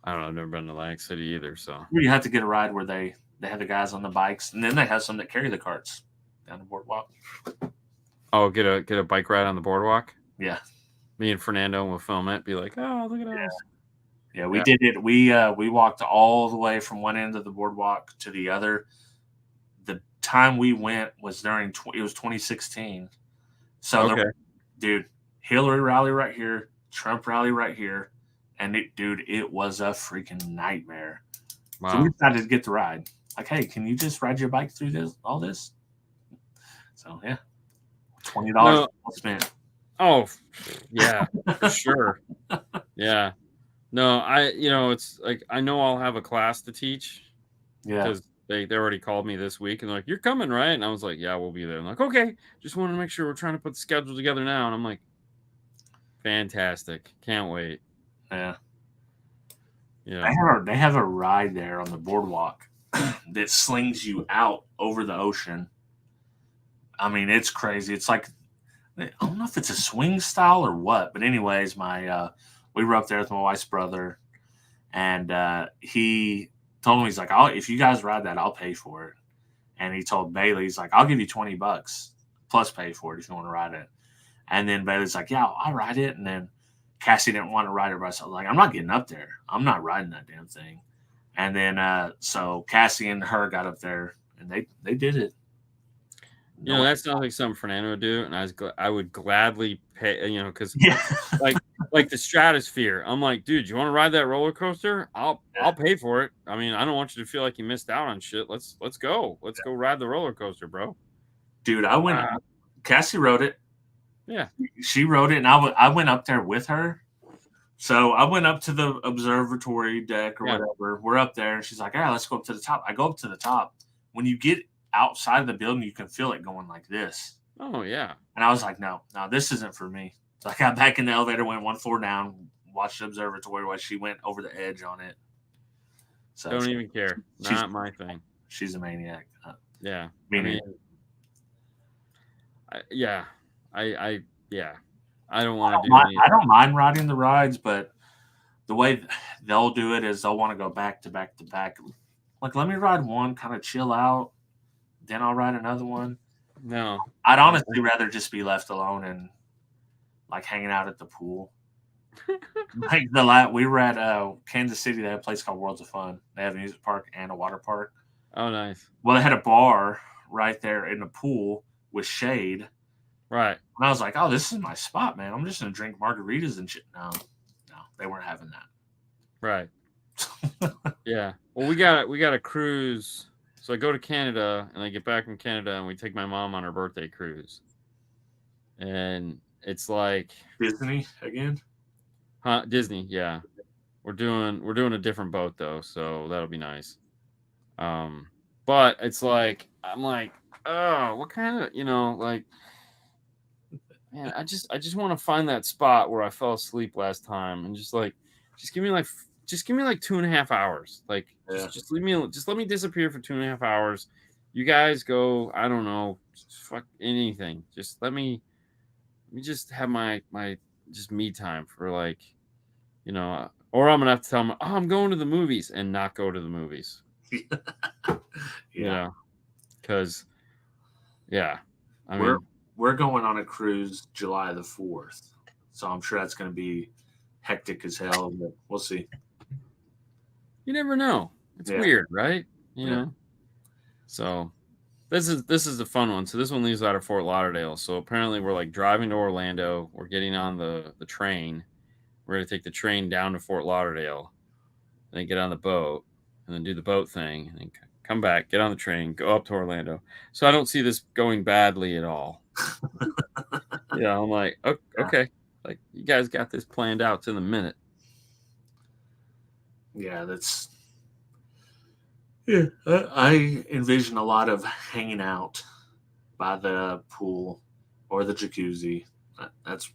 I don't know. I've never been to Atlantic City either. So you have to get a ride where they have the guys on the bikes, and then they have some that carry the carts down the boardwalk. Oh, get a bike ride on the boardwalk? Yeah. Me and Fernando will film it. Be like, oh, look at us. Yeah, we did it. We walked all the way from one end of the boardwalk to the other. The time we went was during it was 2016. So, dude, Hillary rally right here, Trump rally right here, and it was a freaking nightmare. Wow. So we decided to get the ride. Like, hey, can you just ride your bike through all this? So yeah, $20 spent. Oh, yeah, for sure. Yeah. No, it's like, I know I'll have a class to teach. Yeah. Because they already called me this week and they're like, you're coming, right? And I was like, yeah, we'll be there. I'm like, okay, just want to make sure we're trying to put the schedule together now. And I'm like, fantastic. Can't wait. Yeah. Yeah. They have a ride there on the boardwalk that slings you out over the ocean. I mean, it's crazy. It's like, I don't know if it's a swing style or what, but anyways, we were up there with my wife's brother, and he told me, he's like, if you guys ride that, I'll pay for it. And he told Bailey, he's like, I'll give you $20 plus pay for it if you want to ride it. And then Bailey's like, yeah, I'll ride it. And then Cassie didn't want to ride it by herself. Like, I'm not getting up there. I'm not riding that damn thing. And then so Cassie and her got up there, and they did it. That sounds like something Fernando would do, and I would gladly pay. Because like the Stratosphere, I'm like, dude, you want to ride that roller coaster? I'll pay for it. I mean, I don't want you to feel like you missed out on shit. Let's go. Let's go ride the roller coaster, bro. Dude, I went. Cassie rode it. Yeah, she rode it, and I went up there with her. So I went up to the observatory deck or whatever. We're up there, and she's like, "Yeah, let's go up to the top." I go up to the top. When you get outside of the building, you can feel it going like this. Oh yeah. And I was like, no, this isn't for me. So I got back in the elevator, went one floor down, watched the observatory while she went over the edge on it. So don't even care. Not my thing. She's a maniac. Yeah. Maniac. I don't want to do anything. I don't mind riding the rides, but the way they'll do it is they'll want to go back to back to back. Like, let me ride one, kind of chill out, then I'll ride another one. No. I'd honestly rather just be left alone and like hanging out at the pool. Like we were at Kansas City. They have a place called Worlds of Fun. They have a music park and a water park. Oh, nice. Well, they had a bar right there in the pool with shade. Right. And I was like, oh, this is my spot, man. I'm just going to drink margaritas and shit. No, they weren't having that. Right. Yeah. Well, we got a cruise. So I go to Canada and I get back from Canada and we take my mom on her birthday cruise. And it's like Disney again? Disney, yeah. We're doing a different boat though, so that'll be nice. But it's like I'm like, oh, what kind of like man, I just want to find that spot where I fell asleep last time and just give me like just give me like 2.5 hours. Like Yeah. just leave me just let me disappear for 2.5 hours. You guys go, I don't know, fuck anything. Just let me just have my just me time for like, or I'm gonna have to tell them, oh, I'm going to the movies and not go to the movies. Yeah. Because yeah, I We're mean, we're going on a cruise July the 4th. So I'm sure that's going to be hectic as hell, but we'll see. you never know. It's Yeah. weird, right? Yeah. So this is the fun one. So this one leaves out of Fort Lauderdale. So apparently we're like driving to Orlando. We're getting on the train. We're gonna take the train down to Fort Lauderdale, and then get on the boat, and then do the boat thing, and then come back, get on the train, go up to Orlando. So I don't see this going badly at all. I'm like, okay, like you guys got this planned out to the minute. Yeah, that's yeah. I envision a lot of hanging out by the pool or the jacuzzi.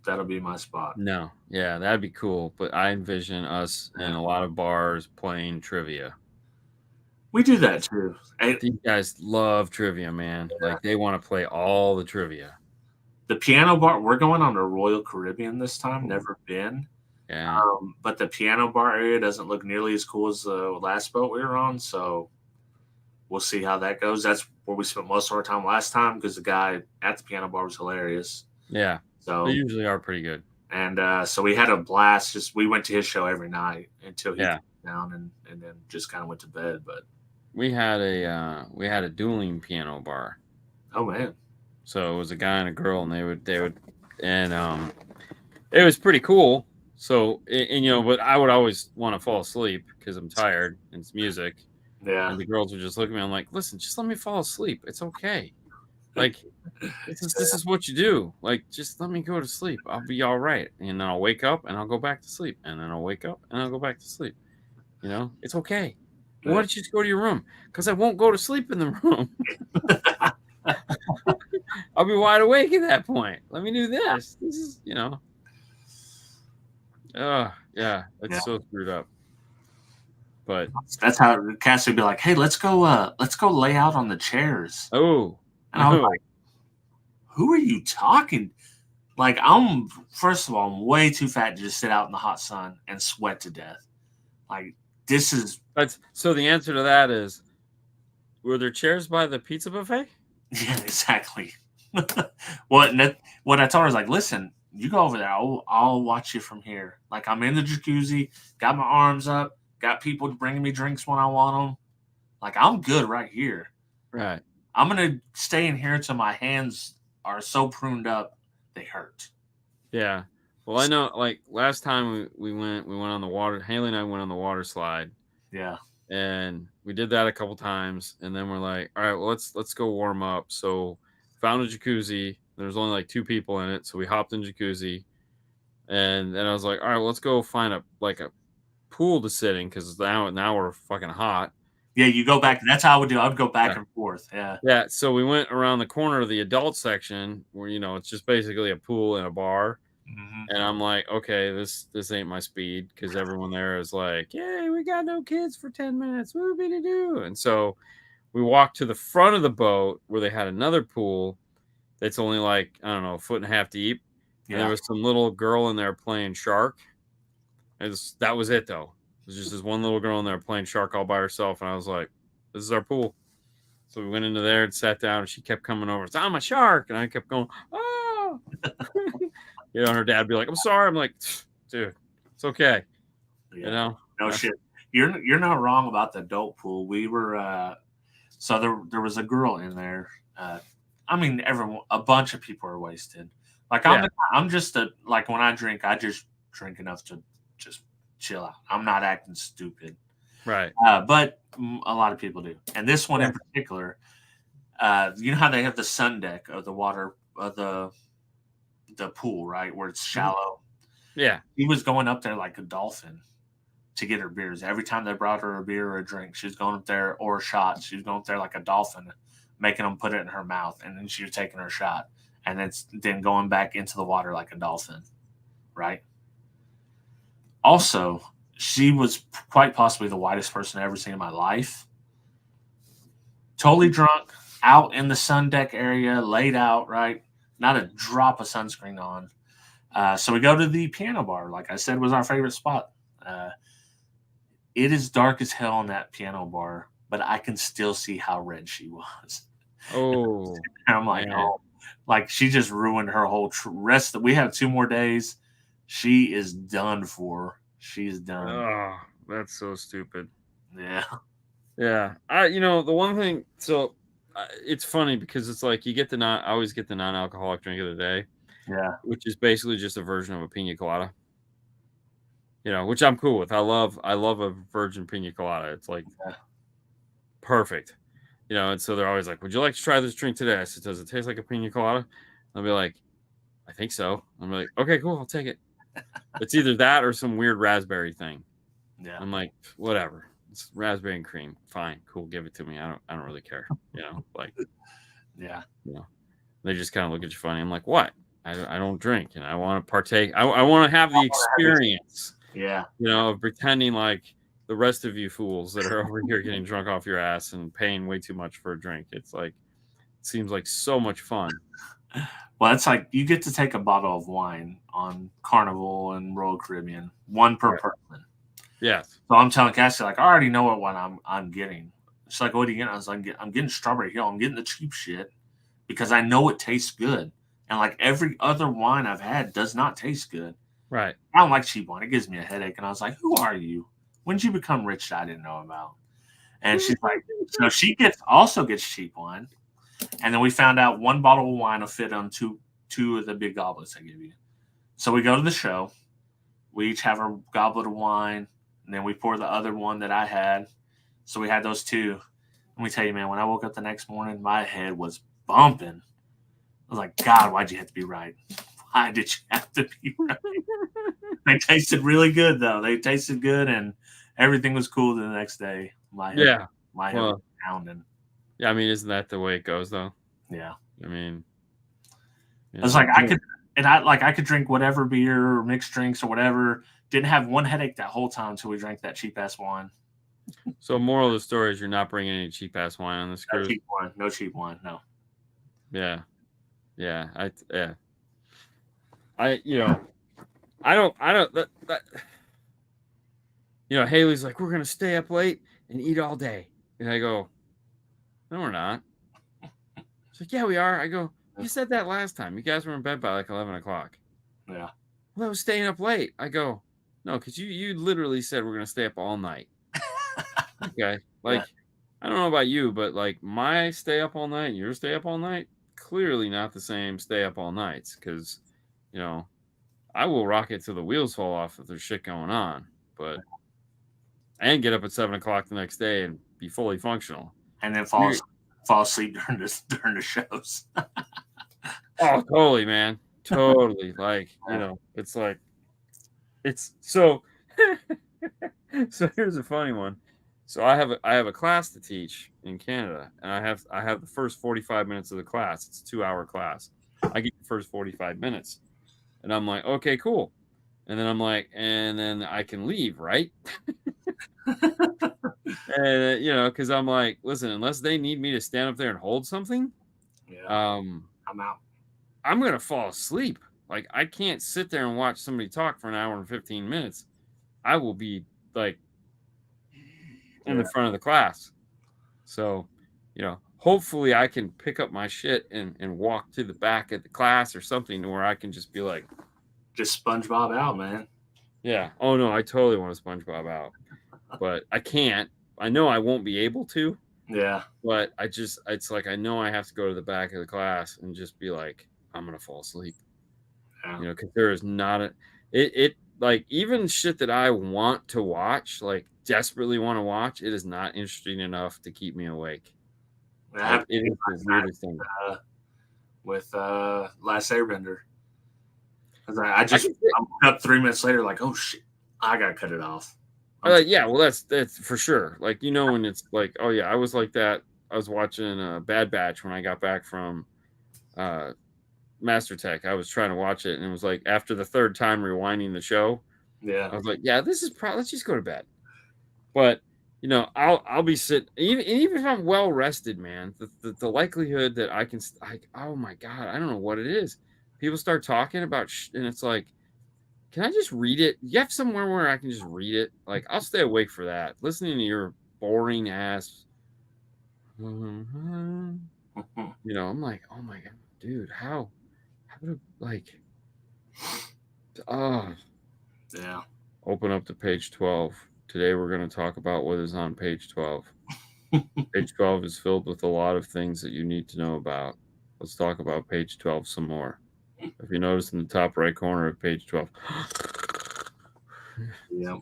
That'll be my spot. No, yeah, that'd be cool. But I envision us in Yeah. a lot of bars playing trivia. We do that too. These guys love trivia, man. Like they want to play all the trivia. The piano bar, we're going on the Royal Caribbean this time. Never been. Yeah. But the piano bar area doesn't look nearly as cool as the last boat we were on. So we'll see how that goes. That's where we spent most of our time last time because the guy at the piano bar was hilarious. Yeah. So they usually are pretty good. And so we had a blast. Just we went to his show every night until he came down and then just kind of went to bed. But we had a dueling piano bar. Oh man. So it was a guy and a girl, and they would and it was pretty cool. So and but I would always want to fall asleep because I'm tired and it's music. Yeah. And the girls would just look at me. I'm like, listen, just let me fall asleep. It's okay. Like this is what you do. Like just let me go to sleep. I'll be all right. And then I'll wake up and I'll go back to sleep. And then I'll wake up and I'll go back to sleep. It's okay. Why don't you just go to your room? Because I won't go to sleep in the room. I'll be wide awake at that point. Let me do this. This is, yeah, it's so screwed up. But that's how Cassie would be like, "Hey, let's go lay out on the chairs." Oh, and I was like, "Who are you talking?" Like, first of all, I'm way too fat to just sit out in the hot sun and sweat to death. Like, this is. So the answer to that is, were there chairs by the pizza buffet? Yeah, exactly. What I told her is like, listen, you go over there. I'll watch you from here. Like, I'm in the jacuzzi, got my arms up, got people bringing me drinks when I want them. Like, I'm good right here. Right. I'm gonna stay in here until my hands are so pruned up they hurt. Yeah. Well, I know. Like last time we went on the water. Haley and I went on the water slide. Yeah. And we did that a couple times, and then we're like, all right, well, let's go warm up. So found a jacuzzi. There's only like 2 people in it, so we hopped in jacuzzi, and then I was like, all right, well, let's go find a pool to sit in because now we're fucking hot. Yeah, you go back. That's how I would do. I would go back and forth. Yeah. Yeah. So we went around the corner of the adult section where it's just basically a pool and a bar. Mm-hmm. And I'm like, okay, this ain't my speed because everyone there is like, yay, we got no kids for 10 minutes. What are we to do? And so we walked to the front of the boat where they had another pool that's only like, I don't know, a foot and a half deep. Yeah. And there was some little girl in there playing shark. That was it, though. It was just this one little girl in there playing shark all by herself. And I was like, this is our pool. So we went into there and sat down, and she kept coming over. It's, I'm a shark. And I kept going, oh. And her dad would be like, I'm sorry. I'm like, dude, it's okay. Yeah. No shit. You're not wrong about the adult pool. We were so there was a girl in there. I mean, a bunch of people are wasted. Like I'm just like when I drink, I just drink enough to just chill out. I'm not acting stupid. Right. But a lot of people do. And this one in particular, you know how they have the sun deck of the water of the pool, right, where it's shallow. Yeah. He was going up there like a dolphin to get her beers. Every time they brought her a beer or a drink, she was going up there, or a shot. She was going up there like a dolphin, making them put it in her mouth, and then she was taking her shot, and then going back into the water like a dolphin, right? Also, she was quite possibly the whitest person I've ever seen in my life. Totally drunk, out in the sun deck area, laid out, right? Not a drop of sunscreen on. So we go to the piano bar, like I said, was our favorite spot. It is dark as hell in that piano bar, but I can still see how red she was. Oh, and I'm like, man. oh, like she just ruined her whole rest. We have 2 more days. She is done for. She's done. Oh, that's so stupid. Yeah. Yeah. The one thing, so it's funny because it's like I always get the non-alcoholic drink of the day. Yeah. Which is basically just a version of a pina colada. Which I'm cool with. I love a virgin pina colada. It's like perfect. And so they're always like, "Would you like to try this drink today?" I said, "Does it taste like a pina colada?" I'll be like, "I think so." I'm like, "Okay, cool, I'll take it." It's either that or some weird raspberry thing. Yeah. I'm like, whatever. It's raspberry and cream. Fine, cool, give it to me. I don't really care. Like, yeah. They just kind of look at you funny. I'm like, what? I don't drink, and I want to partake. I want to have the experience. Yeah. Of pretending like the rest of you fools that are over here getting drunk off your ass and paying way too much for a drink. It's like, it seems like so much fun. Well, it's like you get to take a bottle of wine on Carnival and Royal Caribbean, one per person. Yes. So I'm telling Cassie, like, I already know what one I'm getting. She's like, what are you getting? I was like, I'm getting Strawberry Hill. I'm getting the cheap shit because I know it tastes good. And like every other wine I've had does not taste good. Right. I don't like cheap wine. It gives me a headache. And I was like, who are you? When did you become rich that I didn't know about? And she's like, so she also gets cheap wine. And then we found out one bottle of wine will fit on two of the big goblets I give you. So we go to the show. We each have a goblet of wine. And then we pour the other one that I had. So we had those 2. Let me tell you, man, when I woke up the next morning, my head was bumping. I was like, God, why'd you have to be right? Why did you have to be right? They tasted really good, though. They tasted good, and everything was cool the next day. My head was pounding. Yeah, I mean, isn't that the way it goes, though? Yeah. I mean, I was like, I could drink whatever beer or mixed drinks or whatever. Didn't have one headache that whole time until we drank that cheap ass wine. So, moral of the story is you're not bringing any cheap ass wine on this cruise. No cheap wine. No. Yeah. Yeah. I don't. Haley's like, we're gonna stay up late and eat all day, and I go, no, we're not. She's like, yeah, we are. I go, you said that last time. You guys were in bed by like 11 o'clock. Yeah. Well, I was staying up late. I go, no, because you literally said we're gonna stay up all night. Okay, like, I don't know about you, but like my stay up all night and your stay up all night, clearly not the same stay up all nights, because I will rock it till the wheels fall off if there's shit going on, but and get up at 7 o'clock the next day and be fully functional, and then fall asleep during the shows. Oh, totally, man, totally. Like, it's like, it's so. So here's a funny one. So I have a class to teach in Canada, and I have the first 45 minutes of the class. It's a 2-hour class. I get the first 45 minutes, and I'm like, okay, cool. And then I'm like, and then I can leave, right? And because I'm like, listen, unless they need me to stand up there and hold something, I'm out. I'm gonna fall asleep. Like, I can't sit there and watch somebody talk for an hour and 15 minutes. I will be like in the front of the class. So, hopefully I can pick up my shit and walk to the back of the class or something where I can just be like, just SpongeBob out, man. Yeah. Oh no, I totally want to SpongeBob out, but I can't. I know I won't be able to. Yeah. But it's like, I know I have to go to the back of the class and just be like, I'm going to fall asleep. Yeah. Because there is not it like, even shit that I want to watch, like desperately want to watch, it is not interesting enough to keep me awake. Like, it is the weirdest thing. With Last Airbender. I woke up 3 minutes later, like, oh shit, I gotta cut it off. Yeah, well, that's for sure. Like, you know, when it's like, oh yeah, I was like that. I was watching Bad Batch when I got back from Master Tech. I was trying to watch it, and it was like after the third time rewinding the show, Yeah, I was like, yeah, this is probably, let's just go to bed. But you know, I'll be sitting, even if I'm well rested, man. The likelihood that I can, oh my god, I don't know what it is. People start talking about, and it's like, can I just read it? You have somewhere where I can just read it? Like, I'll stay awake for that. Listening to your boring ass, you know, I'm like, oh my god, dude, how do, like, oh, yeah. open up to page 12. Today we're going to talk about what is on page 12. Page 12 is filled with a lot of things that you need to know about. Let's talk about page 12 some more. If you notice in the top right corner of page 12, Yeah.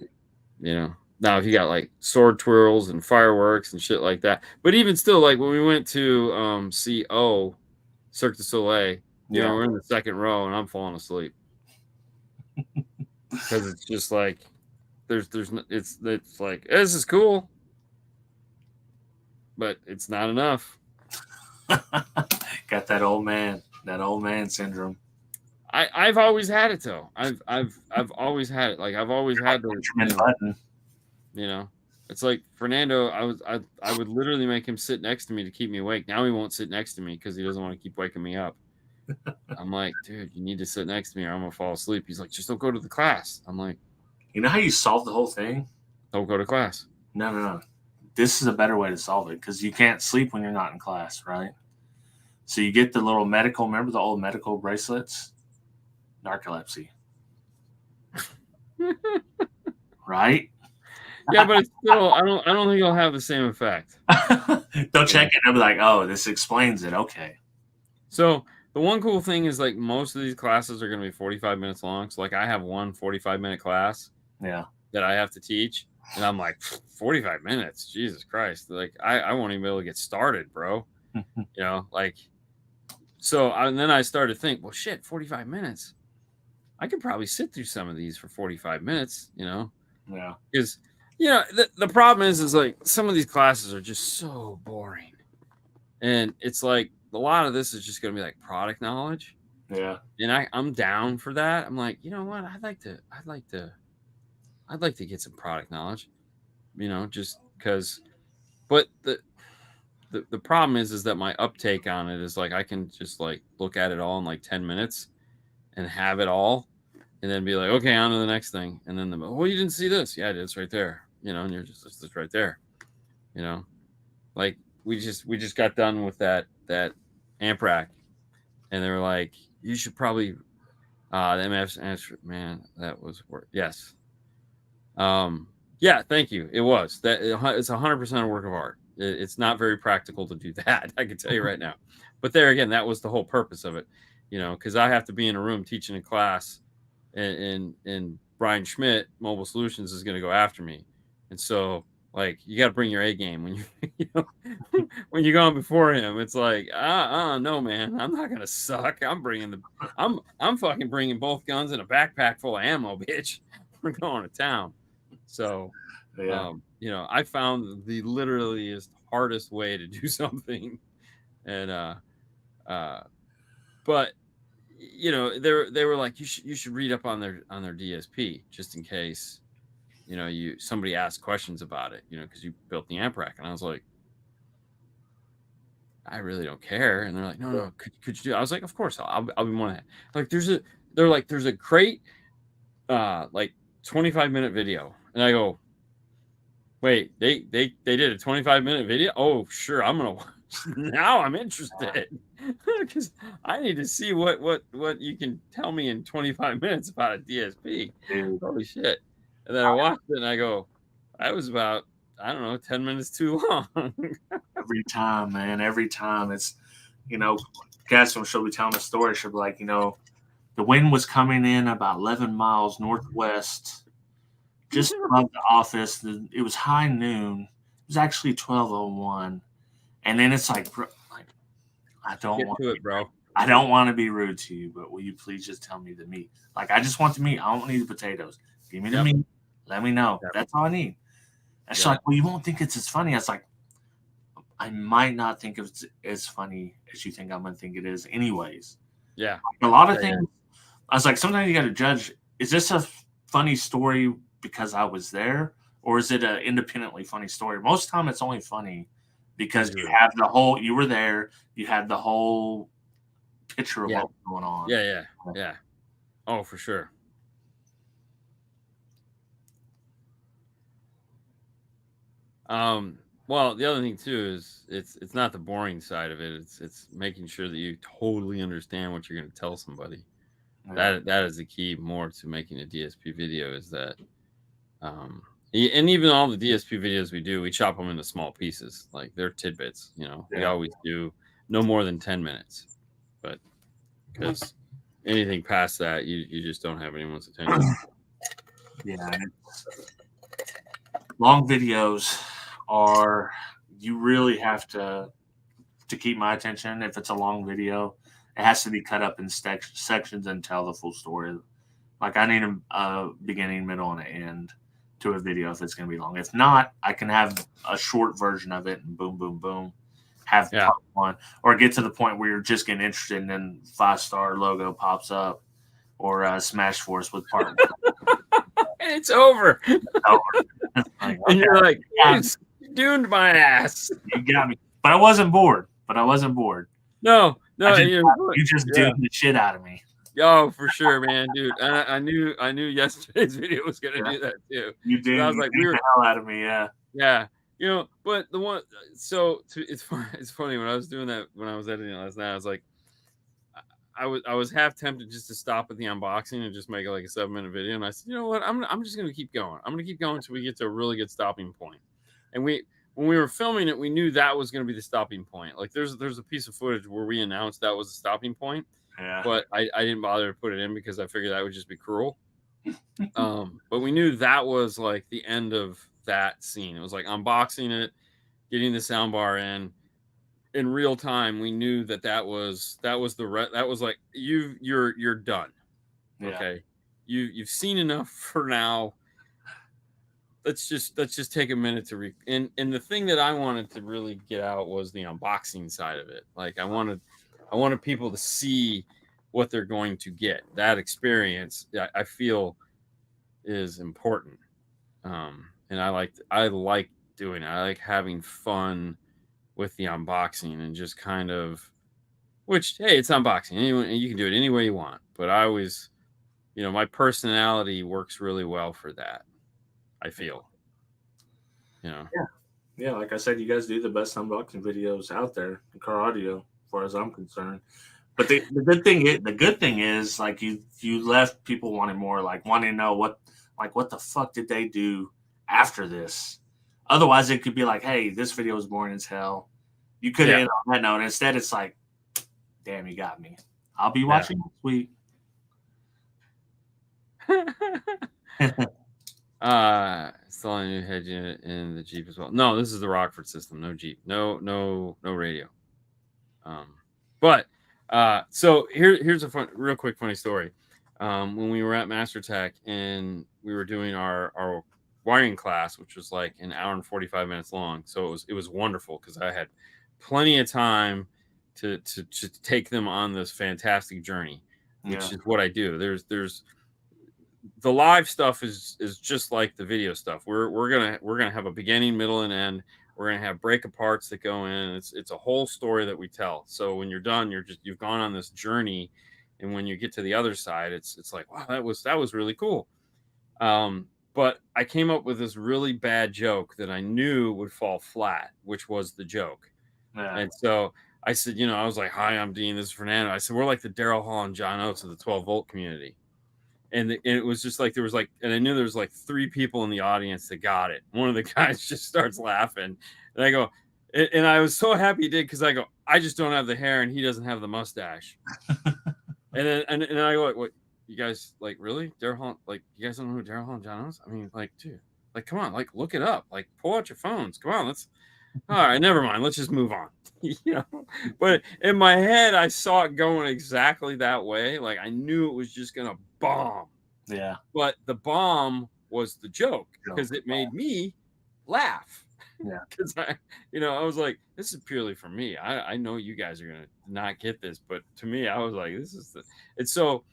you know, now if you got like sword twirls and fireworks and shit like that, but even still, like when we went to see Cirque du Soleil, you know, we're in the second row and I'm falling asleep because it's just like it's like, this is cool, but it's not enough. Got that old man syndrome. I've always had it though. I've always had it. Like I've always had the you know, it's like Fernando. I would literally make him sit next to me to keep me awake. Now he won't sit next to me because he doesn't want to keep waking me up. I'm like, dude, you need to sit next to me or I'm gonna fall asleep. He's like, just don't go to the class. I'm like, you know how you solve the whole thing? Don't go to class. No. This is a better way to solve it because you can't sleep when you're not in class, right? So you get the little medical. Remember the old medical bracelets? Narcolepsy, right? Yeah, but it's still, I don't think it'll have the same effect. They'll check it and be like, oh, this explains it. Okay. So the one cool thing is like most of these classes are going to be 45 minutes long. So like I have one 45-minute class that I have to teach. And I'm like, 45 minutes? Jesus Christ. Like I won't even be able to get started, bro. You know, like, so and then I started to think, well, shit, 45 minutes. I could probably sit through some of these for 45 minutes, you know? Yeah. Because, you know, the problem is like some of these classes are just so boring. And it's like a lot of this is just going to be like product knowledge. Yeah. And I'm down for that. I'm like, you know what? I'd like to get some product knowledge, you know, just because. But the problem is that my uptake on it is like I can just like look at it all in like 10 minutes and have it all and then be like, okay, on to the next thing. And then well, you didn't see this. Yeah, I did. It's right there. You know, and you're just, it's right there. You know, like we just got done with that amp rack and they were like, you should probably, the MF's answer, man, that was work. Yes. Yeah, thank you. It was that it's 100% a work of art. It's not very practical to do that. I can tell you right now, but there again, that was the whole purpose of it, you know, because I have to be in a room teaching a class and Brian Schmidt, Mobile Solutions, is going to go after me. And so, like, you got to bring your A game when you know, when you're going before him. It's like, no, man, I'm not going to suck. I'm fucking bringing both guns and a backpack full of ammo, bitch. We're going to town. So, you know, I found the literally hardest way to do something. And, but you know, they were like, you should read up on their DSP just in case, you know, somebody asks questions about it, you know, because you built the amp rack. And I was like, I really don't care. And they're like, no, could you do it? I was like, of course, I'll be more than that. Like there's a great like 25-minute video. And I go, wait, they did a 25-minute video? Oh, sure, I'm gonna watch. Now I'm interested because I need to see what you can tell me in 25 minutes about a DSP. Holy shit. And then I watched it and I go, that was about, I don't know, 10 minutes too long. Every time, man, every time. It's, you know, Gaston, she'll be telling a story. She'll be like, you know, the wind was coming in about 11 miles northwest, just above the office. It was high noon. It was actually 12:01. And then it's like, bro, like, I don't Get want to it, bro. I don't want to be rude to you, but will you please just tell me the meat? Like, I just want the meat. I don't need the potatoes. Give me the meat. Let me know. That's all I need. And she's like, well, you won't think it's as funny. I was like, I might not think it's as funny as you think I'm going to think it is anyways. Yeah. A lot of things, I was like, sometimes you got to judge, is this a funny story because I was there? Or is it an independently funny story? Most of the time it's only funny because you have the whole, you were there, you had the whole picture of what was going on. Yeah. Oh, for sure. Well, the other thing too is it's not the boring side of it. It's making sure that you totally understand what you're going to tell somebody. Yeah. That is the key more to making a DSP video is that, and even all the DSP videos we do, we chop them into small pieces. Like they're tidbits, you know. We always do no more than 10 minutes, but because anything past that, you just don't have anyone's attention. Yeah. Long videos are, you really have to keep my attention. If it's a long video, it has to be cut up in sections and tell the full story. Like I need a beginning, middle, and an end to a video if it's going to be long. If not, I can have a short version of it and boom, boom, boom, have part one, or get to the point where you're just getting interested and then 5-star logo pops up, or Smash Force with part one. It's over. It's over. Like, and you're like, it's doomed my ass. You got me. But I wasn't bored. No, you just doomed the shit out of me. Oh, for sure, man, dude. I knew yesterday's video was gonna do that too. You did. I was like, the hell out of me, yeah. You know, but the one, it's funny when I was doing that, when I was editing it last night, I was like, I was half tempted just to stop at the unboxing and just make it like a 7-minute video. And I said, you know what? I'm just going to keep going. I'm going to keep going until we get to a really good stopping point. And when we were filming it, we knew that was going to be the stopping point. Like there's a piece of footage where we announced that was the stopping point. Yeah. But I didn't bother to put it in because I figured that would just be cruel. But we knew that was like the end of that scene. It was like unboxing it, getting the soundbar in real time. We knew that was like you're done. Yeah. Okay, you've seen enough for now. Let's just take a minute to and the thing that I wanted to really get out was the unboxing side of it. Like I wanted people to see what they're going to get. That experience, I feel, is important. And I like doing it. I like having fun with the unboxing and just kind of, which, hey, it's unboxing. Anyone, you can do it any way you want. But I always, my personality works really well for that, I feel. Yeah, like I said, you guys do the best unboxing videos out there in car audio, as far as I'm concerned. But the good thing is, like you left people wanting more, like wanting to know what the fuck did they do after this? Otherwise, it could be like, hey, this video was boring as hell. You could end on that note. Instead, it's like, damn, you got me. I'll be watching next week. Still a new head unit in the Jeep as well. No, this is the Rockford system. No Jeep. No radio. But so here's a real quick funny story. When we were at Master Tech and we were doing our wiring class, which was like an hour and 45 minutes long, so it was wonderful because I had plenty of time to take them on this fantastic journey, which is what I do. There's the live stuff is just like the video stuff. We're gonna have a beginning, middle, and end. We're gonna have break aparts that go in. It's a whole story that we tell. So when you're done, you've gone on this journey, and when you get to the other side, it's like, wow, that was really cool. But I came up with this really bad joke that I knew would fall flat, which was the joke. Yeah. And so I said, I was like, hi, I'm Dean. This is Fernando. I said, we're like the Daryl Hall and John Oates of the 12-volt community. And it was just like, and I knew there was like 3 people in the audience that got it. One of the guys just starts laughing. And I go, and I was so happy he did, because I go, I just don't have the hair and he doesn't have the mustache. and I go, like, what? You guys, like, really? Daryl Hall, like, you guys don't know who Daryl Hall and John is? I mean, like, dude, like, come on, like, look it up. Like, pull out your phones. Come on, let's. all right, never mind. Let's just move on. You know, but in my head, I saw it going exactly that way. Like I knew it was just gonna bomb. Yeah. But the bomb was the joke because it made me laugh. Yeah. Because I was like, this is purely for me. I know you guys are gonna not get this, but to me, I was like, this is the. It's so.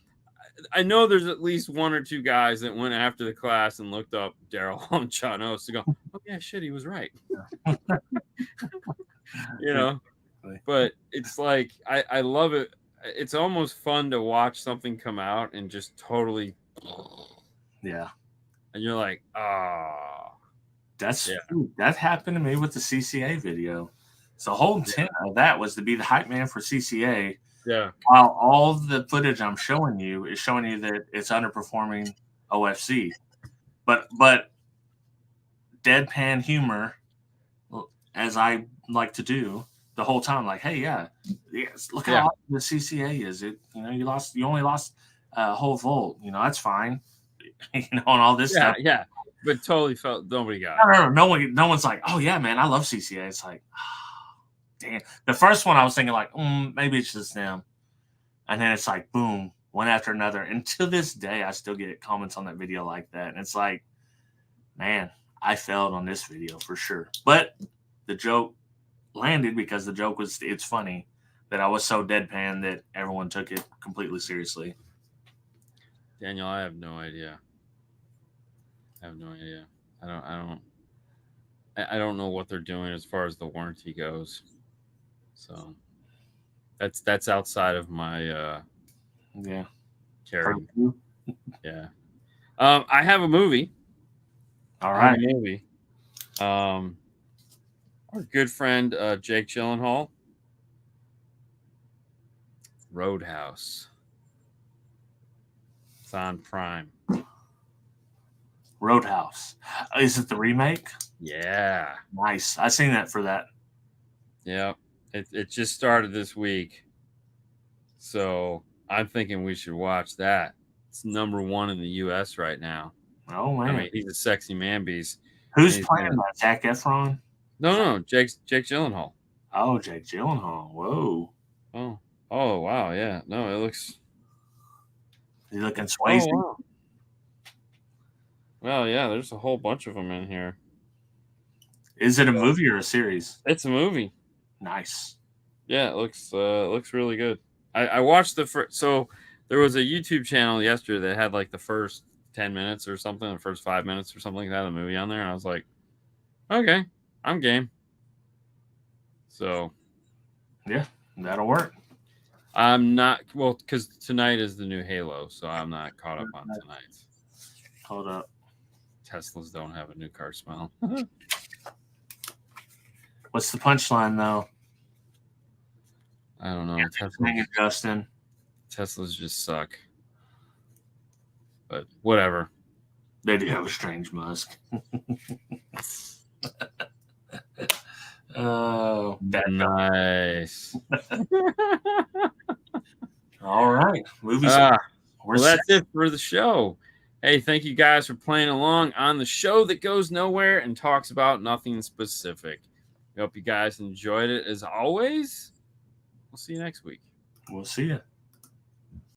I know there's at least one or two guys that went after the class and looked up Daryl on John Oates to go, oh yeah, shit, he was right. But it's like I love it. It's almost fun to watch something come out and just totally, yeah. And you're like, ah, that happened to me with the CCA video. So the whole intent of that was to be the hype man for CCA. Yeah. While all the footage I'm showing you is showing you that it's underperforming OFC, but deadpan humor, as I like to do the whole time. Like, hey, yes, look how awesome the CCA is. It, you only lost a whole volt. That's fine. And all this stuff. Yeah. But totally felt nobody got it. No one's like, oh yeah, man, I love CCA. It's like, oh, damn. The first one I was thinking like, maybe it's just them. And then it's like, boom, one after another. And to this day, I still get comments on that video like that. And it's like, man, I failed on this video for sure. But the joke landed because the joke was, it's funny that I was so deadpan that everyone took it completely seriously. Daniel, I have no idea. I don't know what they're doing as far as the warranty goes. So that's outside of my caring. Yeah. I have a movie. All right. Our good friend Jake Gyllenhaal. Roadhouse. It's on Prime. Roadhouse. Is it the remake? Yeah. Nice. I seen that for that. Yeah. It just started this week. So I'm thinking we should watch that. It's #1 in the US right now. Oh man. I mean, he's a sexy man beast. Who's playing that? Zac Efron? No. Jake Gyllenhaal. Oh, Jake Gyllenhaal. Whoa. Oh wow, yeah. No, it looks. Is he looking Swayze? Oh, wow. Well, yeah, there's a whole bunch of them in here. Is it a movie or a series? It's a movie. Nice. Yeah, it looks really good. I watched the first. So there was a YouTube channel yesterday that had like the first 10 minutes or something, the first 5 minutes or something like that of the movie on there, and I was like, okay, I'm game. So yeah, that'll work. I'm not because tonight is the new Halo, so I'm not caught up on tonight. Hold up. Teslas don't have a new car smell. What's the punchline though? I don't know. Justin. Teslas just suck. But whatever. They do have a strange musk. Oh, nice. All right. Movies. Well, that's it for the show. Hey, thank you guys for playing along on the show that goes nowhere and talks about nothing specific. We hope you guys enjoyed it as always. We'll see you next week. We'll see you.